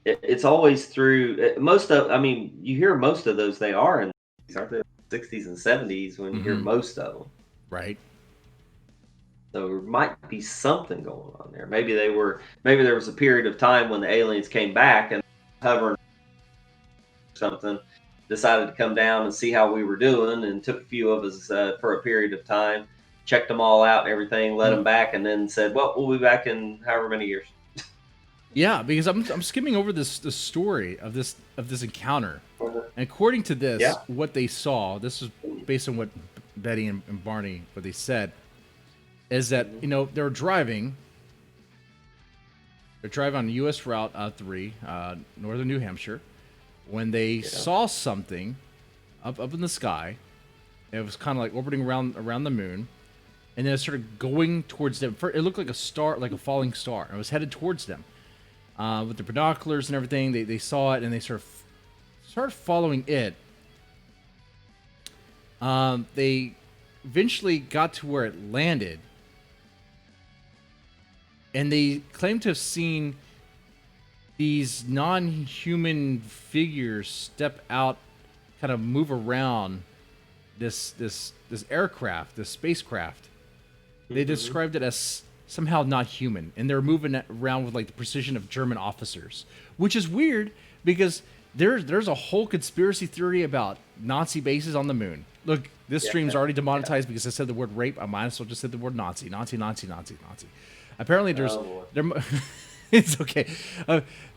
it's always through most of. I mean, you hear most of those. They are in aren't they 60s and 70s when you hear most of them. Right. So there might be something going on there. Maybe there was a period of time when the aliens came back and hovering something, decided to come down and see how we were doing, and took a few of us for a period of time, checked them all out and everything, let them back, and then said, "Well, we'll be back in however many years." Yeah, because I'm skimming over the story of this encounter, and according to this, what they saw, this is based on what Betty and Barney what they said, is that they're driving on U.S. Route 3, northern New Hampshire, when they saw something up in the sky. It was kind of like orbiting around the moon, and then it started going towards them. It looked like a star, like a falling star, and it was headed towards them. With the binoculars and everything, they saw it, and they started following it. They eventually got to where it landed, and they claim to have seen these non-human figures step out, kind of move around this aircraft, this spacecraft. They described it as somehow not human, and they're moving around with like the precision of German officers, which is weird because there's a whole conspiracy theory about Nazi bases on the moon. Look, this stream's already demonetized because I said the word rape. I might as well just say the word Nazi. Apparently, it's okay,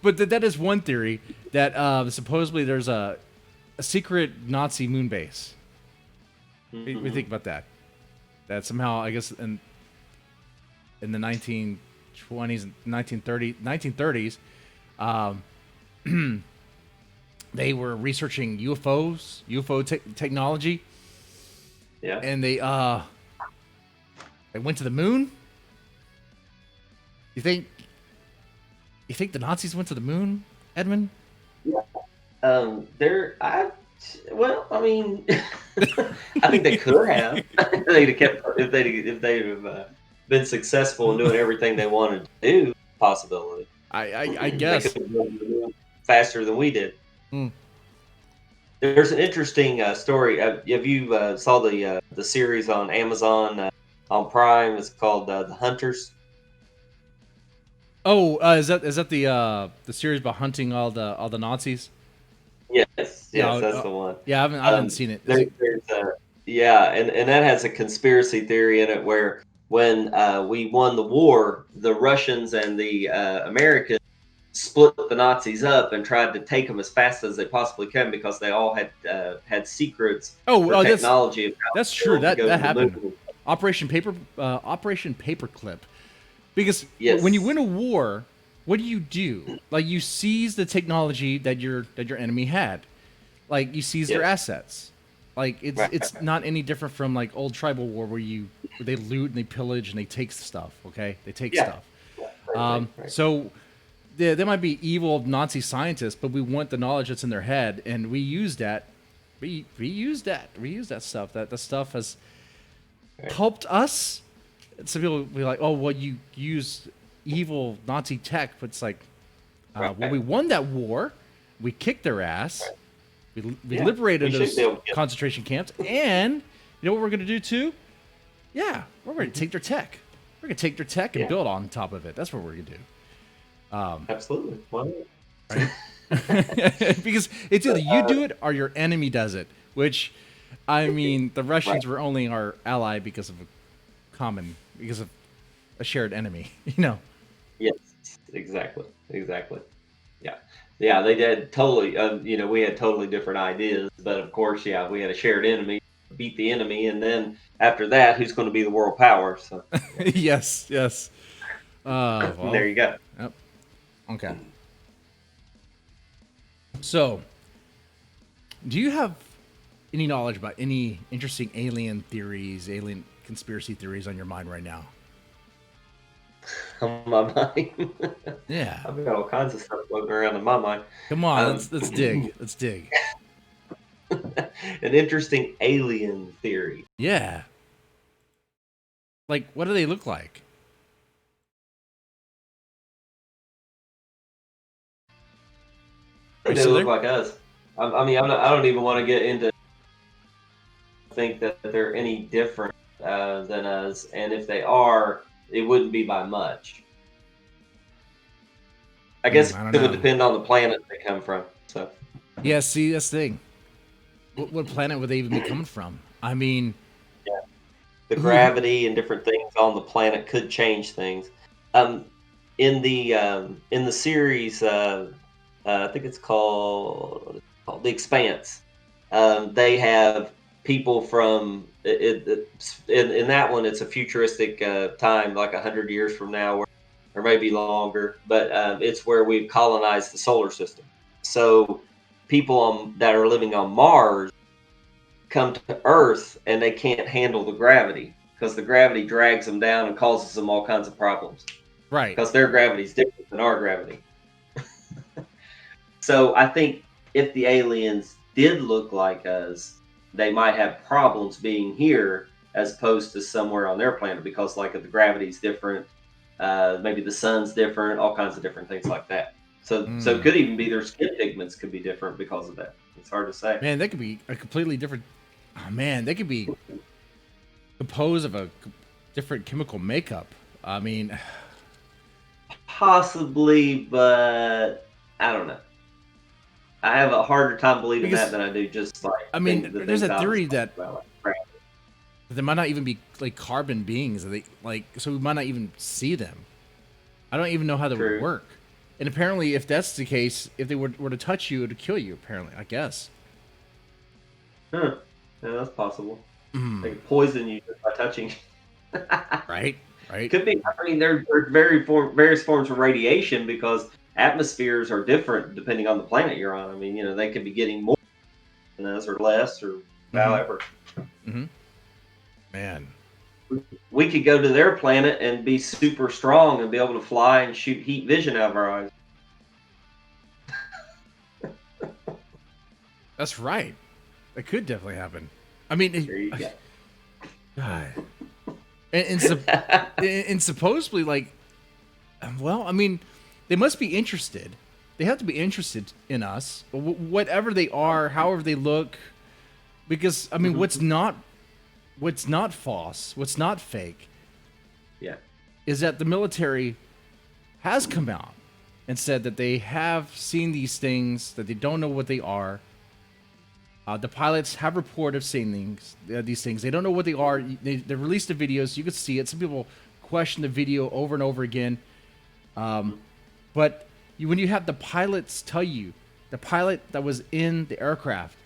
but that is one theory that supposedly there's a secret Nazi moon base. We think about that. That somehow, I guess, in the 1920s and 1930s, they were researching UFO technology. Yeah. And they went to the moon. You think the Nazis went to the moon, Edmund? I mean, I think they could have. They'd have kept if they'd have been successful in doing everything they wanted to do. Possibility. I guess they could have moved faster than we did. Mm. There's an interesting story. Have you saw the series on Amazon on Prime? It's called The Hunters. Oh, is that the series about hunting all the Nazis? Yes, that's the one. Yeah, I haven't seen it. And that has a conspiracy theory in it where when we won the war, the Russians and the Americans split the Nazis up and tried to take them as fast as they possibly can because they all had secrets for technology. That's true. That happened. Operation Paperclip. Because when you win a war, what do? Like, you seize the technology that your enemy had. Like, you seize their assets. Like, it's not any different from like old tribal war where they loot and they pillage and they take stuff. Okay, they take stuff. Right. So they might be evil Nazi scientists, but we want the knowledge that's in their head, and we use that. We use that stuff. That stuff has helped us. Some people will be like, "Oh, well, you use evil Nazi tech," but it's like, well, we won that war, we kicked their ass, we liberated those concentration camps, and you know what we're going to do too? Yeah, we're going to take their tech. We're going to take their tech and build on top of it. That's what we're going to do. Absolutely. Why not? Right? Because it's either you do it or your enemy does it. Which, I mean, the Russians were only our ally because of a shared enemy. You know. Yes, exactly. Yeah. They did totally. We had totally different ideas, but of course, we had a shared enemy. Beat the enemy, and then after that, who's going to be the world power? So. Yes. Well, there you go. Yep. Okay. So, do you have any knowledge about any interesting alien conspiracy theories on your mind right now? On my mind? Yeah. I've got all kinds of stuff floating around in my mind. Come on, let's dig. Let's dig. An interesting alien theory. Yeah. Like, what do they look like? They look like us. I don't even want to get into. Think that they're any different than us, and if they are, it wouldn't be by much. I guess it would depend on the planet they come from. So. Yeah. See, that's the thing. What planet would they even be coming from? I mean, the gravity and different things on the planet could change things. In the series, I think it's called The Expanse. They have people from in that one. It's a futuristic time, like 100 years from now, or maybe longer. But it's where we've colonized the solar system. So people that are living on Mars come to Earth and they can't handle the gravity because the gravity drags them down and causes them all kinds of problems. Right. Because their gravity is different than our gravity. So I think if the aliens did look like us, they might have problems being here as opposed to somewhere on their planet because, like, if the gravity is different Maybe the sun's different, all kinds of different things like that. So it Mm. could even be their skin pigments could be different because of that. It's hard to say. Man, that could be a completely different. Oh man, they could be composed of a different chemical makeup. I mean, Possibly, but I don't know. I have a harder time believing because that than I do just like I mean, the there's things a I was theory talking that about. Like, crap. there might not even be like carbon beings. That they like, so we might not even see them. I don't even know how that would True. work. And apparently, if that's the case, if they were to touch you, it would kill you. Apparently, I guess. Huh. Yeah, that's possible. Mm. They could poison you just by touching. Right. Right. Could be. I mean, there are various forms of radiation because atmospheres are different depending on the planet you're on. I mean, they could be getting more than us or less or however. Mm-hmm. Man. We could go to their planet and be super strong and be able to fly and shoot heat vision out of our eyes. That's right. That could definitely happen. I mean, There you go. God. And supposedly, like, well, I mean, they must be interested. They have to be interested in us, whatever they are, however they look. Because I mean, what's not false, what's not fake, Yeah. is that the military has come out and said that they have seen these things, that they don't know what they are. The pilots have reported seeing these things. They don't know what they are. They released the videos. You could see it. Some people question the video over and over again. But when you have the pilots tell you, the pilot that was in the aircraft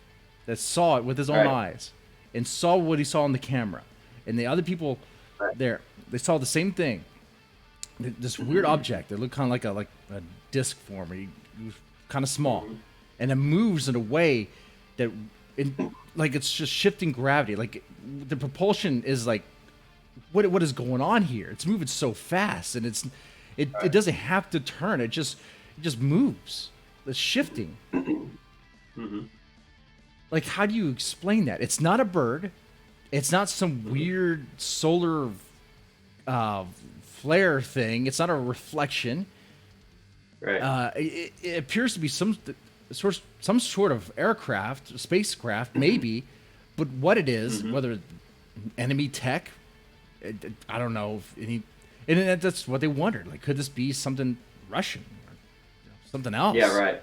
that saw it with his own eyes and saw what he saw on the camera, and the other people there, they saw the same thing. This weird object that looked kind of like a disc form, it was kind of small, and it moves in a way that, like, it's just shifting gravity. Like, the propulsion is like, what is going on here? It's moving so fast, and it doesn't have to turn. It just moves. It's shifting. Like, how do you explain that? It's not a bird. It's not some weird solar flare thing. It's not a reflection. Right. It appears to be some sort of aircraft, spacecraft, maybe, but what it is, whether enemy tech, I don't know. And that's what they wondered. Like, could this be something Russian or something else? Yeah, right.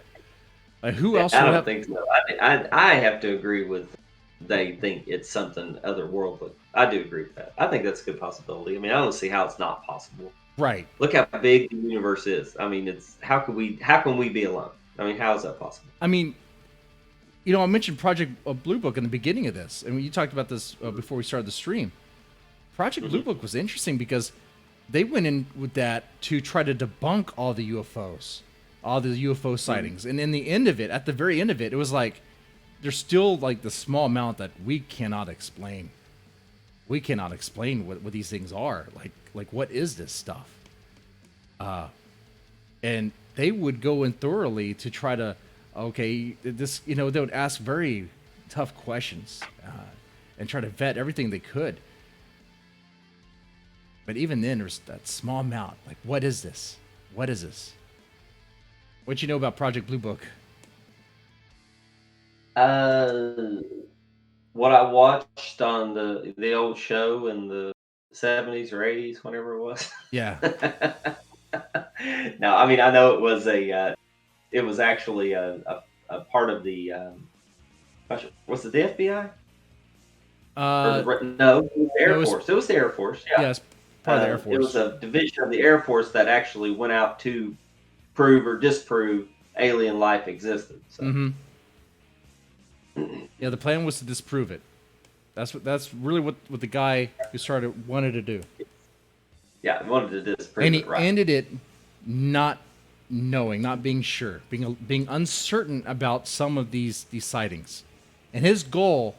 Like, who else? I don't think so. I have to agree with. They think it's something otherworldly. I do agree with that. I think that's a good possibility. I mean, I don't see how it's not possible. Right. Look how big the universe is. I mean, how can we be alone? I mean, how is that possible? I mean, I mentioned Project Blue Book in the beginning of this, and you talked about this before we started the stream. Project Blue Book was interesting because they went in with that to try to debunk all the UFOs, all the UFO sightings, and in the end of it, at the very end of it, it was like there's still like the small amount that we cannot explain. We cannot explain what these things are. Like what is this stuff? And they would go in thoroughly to try to, this, they would ask very tough questions and try to vet everything they could. But even then, there's that small amount. Like, what is this? What is this? What you know about Project Blue Book? What I watched on the old show in the 70s or 80s, whenever it was. Yeah. No, I mean, I know it was it was actually a part of the, was it the FBI? No, it was the Air Force. It was the Air Force. Yeah, yes, part of the Air Force. It was a division of the Air Force that actually went out to prove or disprove alien life existed. So. Yeah, the plan was to disprove it. That's really what the guy who started wanted to do. Yeah, he wanted to disprove and he it, right. ended it not knowing, not being sure, being uncertain about some of these sightings. And his goal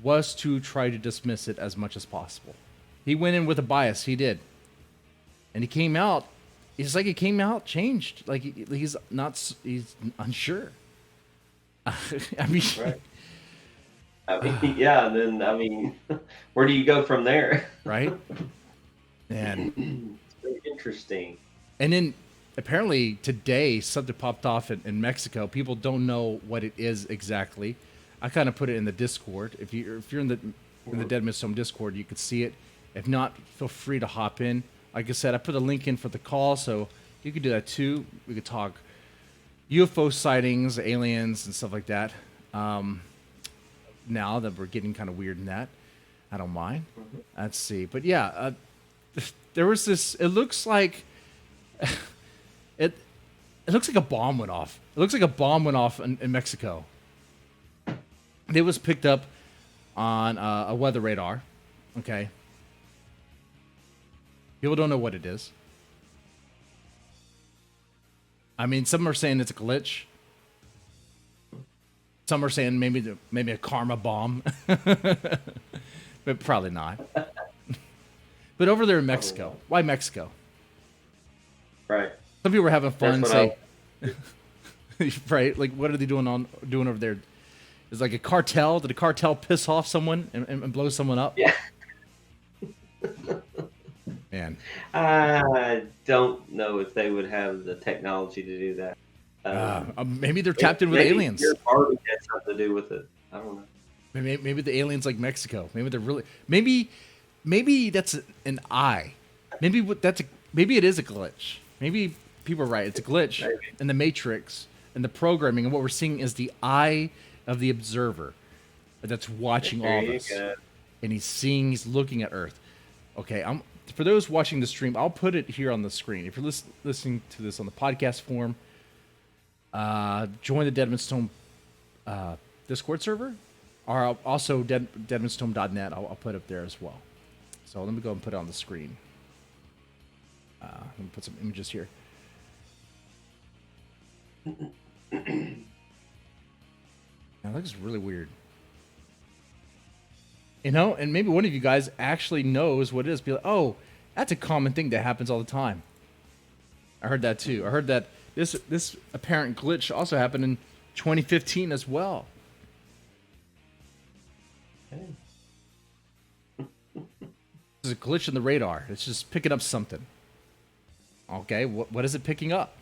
was to try to dismiss it as much as possible. He went in with a bias, he did. And he came out, it's like he came out changed. Like he's unsure. I mean, right. Yeah, and then, I mean, where do you go from there? Right? And It's Interesting. And then apparently today something popped off in Mexico. People don't know what it is exactly. I kind of put it in the Discord. If you're in the deadmanstome Discord, you could see it. If not, feel free to hop in. Like I said, I put a link in for the call, so you could do that too. We could talk UFO sightings, aliens, and stuff like that. Now that we're getting kind of weird in that, I don't mind. Let's see. But yeah, there was this. It looks like it looks like a bomb went off. It looks like a bomb went off in Mexico. It was picked up on a weather radar. Okay. People don't know what it is. I mean, some are saying it's a glitch. Some are saying maybe a karma bomb, but probably not. But over there in Mexico, why Mexico? Right. Some people were having fun. That's Right? Like, what are they doing over there? Is like a cartel? Did a cartel piss off someone and blow someone up? Yeah. Man, I don't know if they would have the technology to do that. maybe they're tapped in with aliens. Your party has something to do with it. I don't know. Maybe the aliens like Mexico. Maybe they're really. Maybe that's an eye. Maybe it is a glitch. Maybe people are right. It's a glitch in the Matrix and the programming, and what we're seeing is the eye of the observer that's watching all this, and he's looking at Earth. Okay, for those watching the stream, I'll put it here on the screen. If you're listening to this on the podcast form, join the deadmanstome Discord server, or also deadmanstome.net. I'll put up there as well. So let me go and put it on the screen. Let me put some images here. Now, that looks really weird. You know, and maybe one of you guys actually knows what it is. Be like, oh, that's a common thing that happens all the time. I heard that too. I heard that this apparent glitch also happened in 2015 as well. Okay. There's a glitch in the radar. It's just picking up something. Okay, what is it picking up?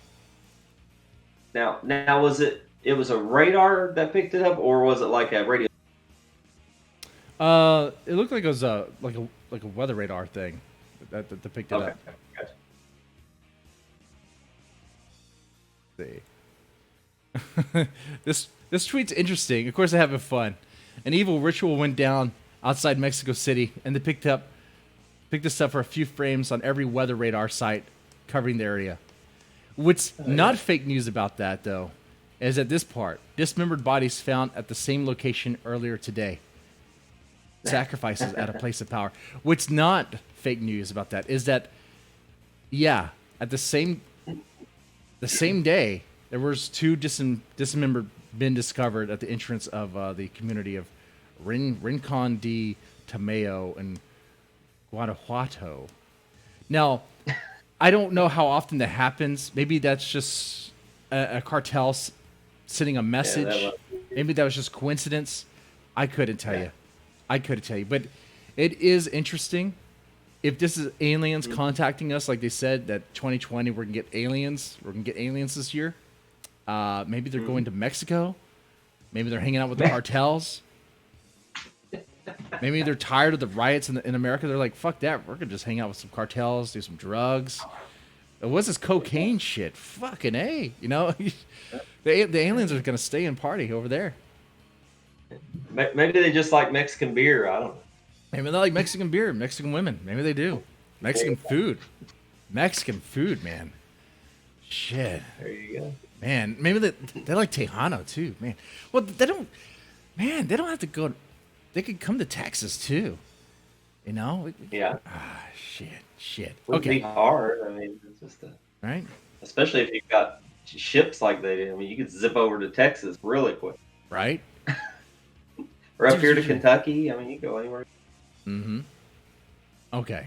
Now was it was a radar that picked it up, or was it like a radio? It looked like it was a weather radar thing that picked it up. Gotcha. See. This tweet's interesting. Of course, they're having fun. An evil ritual went down outside Mexico City, and they picked this up for a few frames on every weather radar site covering the area. What's not fake news about that, though, is that this part: dismembered bodies found at the same location earlier today. Sacrifices at a place of power. What's not fake news about that is that, yeah, at the same day, there was two dismembered men discovered at the entrance of the community of Rincon de Tamayo in Guanajuato. Now, I don't know how often that happens. Maybe that's just a cartel sending a message. Maybe that was just coincidence. I couldn't tell you. But it is interesting. If this is aliens contacting us, like they said, that 2020 we're gonna get aliens. We're gonna get aliens this year. Maybe they're going to Mexico. Maybe they're hanging out with the cartels. Maybe they're tired of the riots in America. They're like, fuck that. We're gonna just hang out with some cartels, do some drugs. What's this cocaine shit? Fucking A. You know, the aliens are gonna stay and party over there. Maybe they just like Mexican beer. I don't know. Maybe they like Mexican beer, Mexican women. Maybe they do. Mexican food, man. Shit. There you go. Man, maybe they like Tejano too, man. Well, they don't have to go. They could come to Texas too. You know? Yeah. Shit. Wouldn't be hard. I mean, it's just right. Especially if you've got ships like they do. I mean, you could zip over to Texas really quick. Right. Or up here to Kentucky. I mean, you can go anywhere. Mm-hmm. Okay.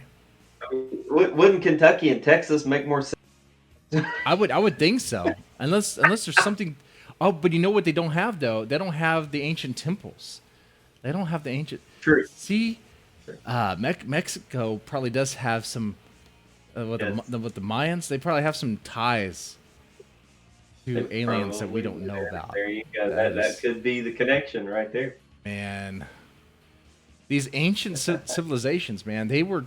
I mean, wouldn't Kentucky and Texas make more sense? I would think so. Unless there's something. Oh, but you know what they don't have though? They don't have the ancient temples. They don't have the ancient. True. See, Mexico probably does have some Yes. With the Mayans, they probably have some ties to They aliens that we probably don't know do. about. There you go. That That is, could be the connection right there. man. These ancient civilizations, man, they were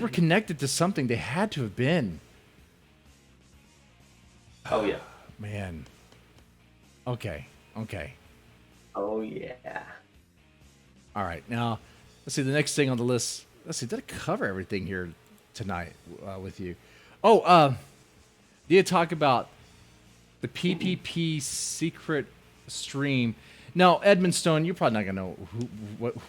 connected to something. They had to have been. Oh yeah. Man. Okay. Okay. Oh yeah. All right. Now, let's see the next thing on the list. Let's see. Did I cover everything here tonight with you? Oh, did you talk about the PPP secret stream? Now, Edmund Stone, you're probably not gonna know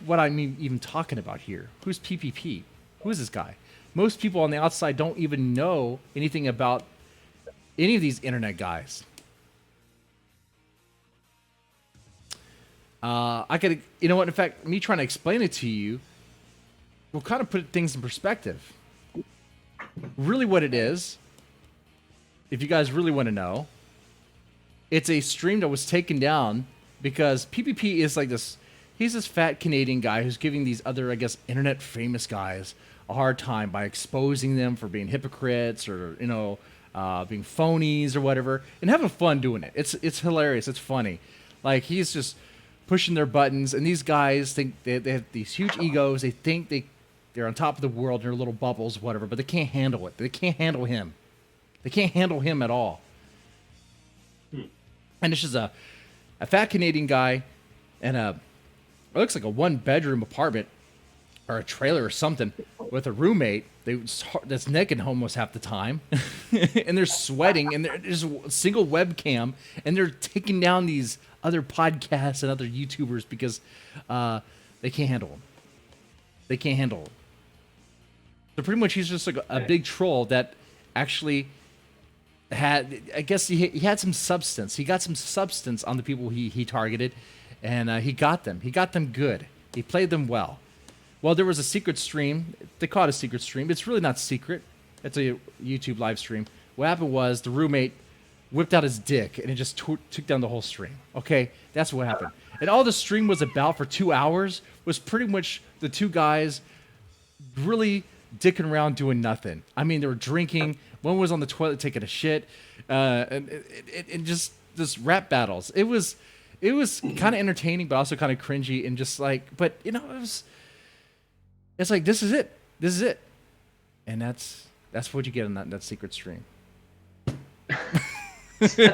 what I'm even talking about here. Who's PPP? Who is this guy? Most people on the outside don't even know anything about any of these internet guys. I could, you know what? In fact, me trying to explain it to you will kind of put things in perspective. Really, what it is, if you guys really want to know, it's a stream that was taken down because PPP is like this. He's this fat Canadian guy who's giving these other, I guess, internet famous guys a hard time by exposing them for being hypocrites or being phonies or whatever, and having fun doing it. It's hilarious. It's funny. Like he's just pushing their buttons, and these guys think they have these huge egos. They think they're on top of the world in their little bubbles, whatever, but they can't handle it. They can't handle him. They can't handle him at all. And it's just a fat Canadian guy and it looks like a one-bedroom apartment or a trailer or something with a roommate that's naked almost half the time. And they're sweating, and there's a single webcam, and they're taking down these other podcasts and other YouTubers because they can't handle them. They can't handle them. So pretty much he's just like a big troll that actually had, I guess he had some substance. He got some substance on the people he targeted, and he got them. He got them good. He played them well. Well, there was a secret stream. They call it a secret stream. It's really not secret. It's a YouTube live stream. What happened was the roommate whipped out his dick, and it just took down the whole stream. Okay? That's what happened. And all the stream was about for 2 hours was pretty much the two guys really dicking around doing nothing. I mean, they were drinking. One was on the toilet taking a shit. And just rap battles. It was kind of entertaining, but also kind of cringy and just like, but it's like, this is it. This is it. And that's what you get on that secret stream. So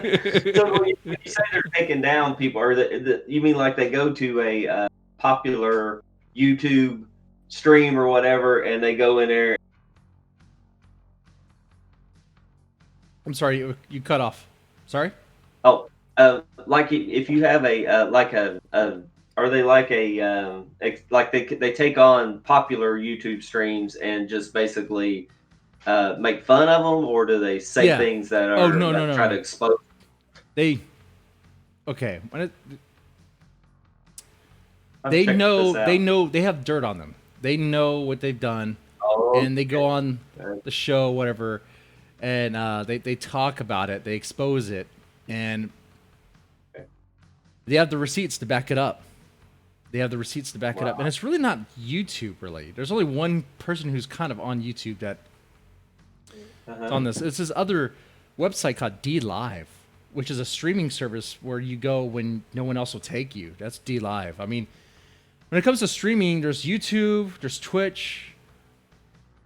when you say they're taking down people, or you mean like they go to a popular YouTube stream or whatever, and they go in there? I'm sorry, you cut off. Sorry? Oh, like if you have are they like they take on popular YouTube streams and just basically make fun of them, or do they say things that are no. try to expose? They know they have dirt on them. They know what they've done, and they go on the show, whatever, and they talk about it, they expose it, and they have the receipts to back it up. And it's really not YouTube, really. There's only one person who's kind of on YouTube that on this. It's this other website called D Live, which is a streaming service where you go when no one else will take you. That's D Live. I mean, when it comes to streaming, there's YouTube, there's Twitch,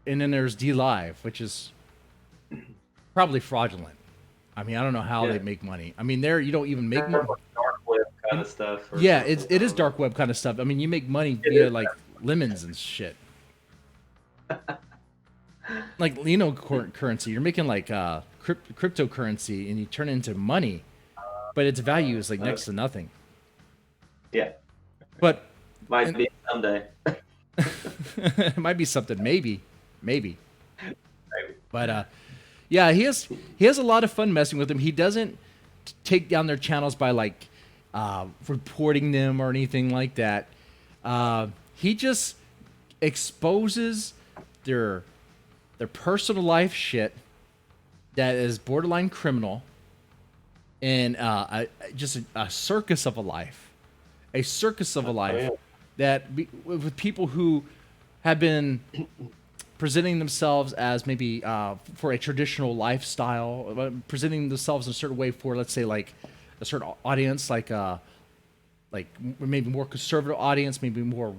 and then there's D Live, which is probably fraudulent. I mean, I don't know how they make money. I mean, there you don't even make money. Dark web kind of stuff. Yeah, it is dark web kind of stuff. I mean, you make money via like lemons and shit. Like, currency. You're making like cryptocurrency, and you turn it into money, but its value is like next to nothing. Yeah. But might be someday. It might be something, maybe. But yeah, he has a lot of fun messing with them. He doesn't take down their channels by like reporting them or anything like that. He just exposes their personal life shit that is borderline criminal, and just a circus of a life, that with people who have been presenting themselves as maybe for a traditional lifestyle, presenting themselves in a certain way for, let's say, like a certain audience, like maybe more conservative audience, maybe more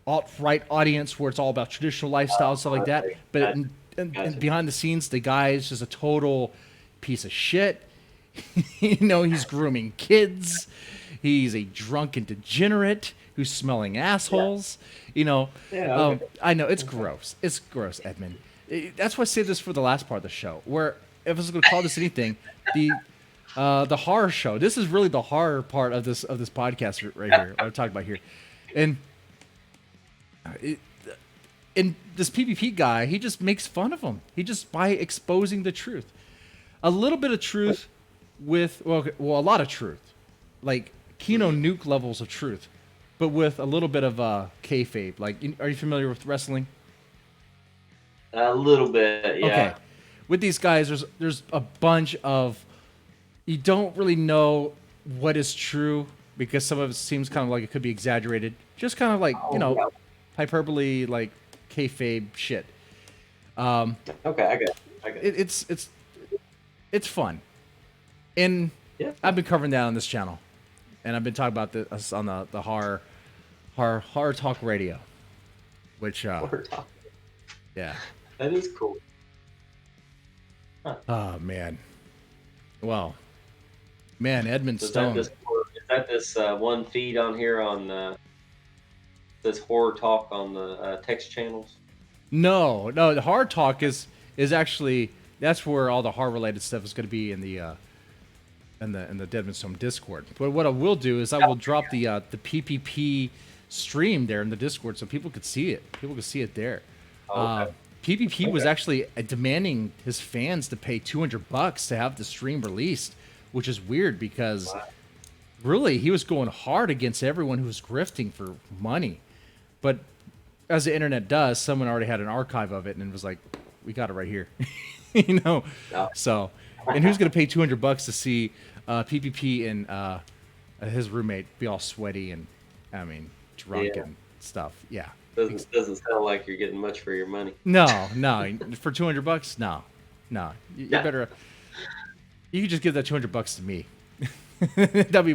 alt-right audience where it's all about traditional lifestyle and stuff like that. But and behind the scenes, the guy is just a total piece of shit. He's grooming kids. He's a drunken degenerate who's smelling assholes. I know it's gross. It's gross, Edmund. That's why I say this for the last part of the show. Where if I was going to call this anything, the horror show. This is really the horror part of this podcast right here. I'm talking about here, and this PPP guy, he just makes fun of him. He just by exposing the truth, a little bit of truth with a lot of truth, like Kino Nuke levels of truth, but with a little bit of kayfabe. Like, are you familiar with wrestling? A little bit, yeah. Okay. With these guys, there's a bunch of, you don't really know what is true because some of it seems kind of like it could be exaggerated. Just kind of like, hyperbole, like kayfabe shit. Okay, I get it. It's fun. And I've been covering that on this channel. And I've been talking about this on the horror talk radio, which Horror talk. Yeah, that is cool. Huh. Oh man, well, man, Edmund Stone. Is that this one feed on here on this horror talk on the text channels? No, the horror talk is actually, that's where all the horror related stuff is going to be in the deadmanstome Discord. But what I will do is I will drop the PPP stream there in the Discord so people could see it. People could see it there. Okay. PPP was actually demanding his fans to pay $200 to have the stream released, which is weird because really he was going hard against everyone who was grifting for money. But as the internet does, someone already had an archive of it and was like, we got it right here. So, and who's going to pay $200 to see PPP and his roommate be all sweaty and, drunk and stuff? Yeah. Doesn't sound like you're getting much for your money. No, for $200, no. You better. You could just give that $200 to me. that'd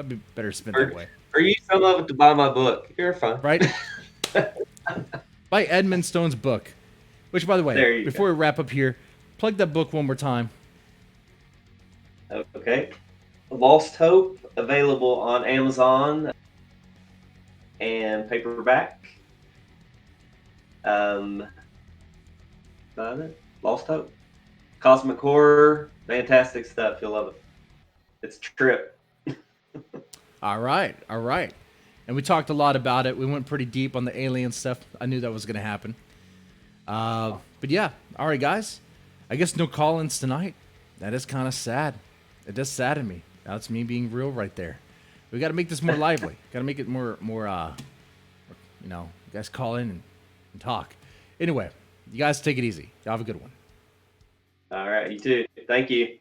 be better spent that way. Or use some of it to buy my book. You're fine, right? Buy Edmund Stone's book, which, by the way, before we wrap up here, plug that book one more time. Okay, Lost Hope, available on Amazon and paperback. Lost Hope, cosmic horror, fantastic stuff. You'll love it. It's a trip. All right. And we talked a lot about it. We went pretty deep on the alien stuff. I knew that was going to happen. But yeah, all right, guys. I guess no call-ins tonight. That is kind of sad. It does sadden me. That's me being real right there. We got to make this more lively. Got to make it more. You guys call in and talk. Anyway, you guys take it easy. Y'all have a good one. All right, you too. Thank you.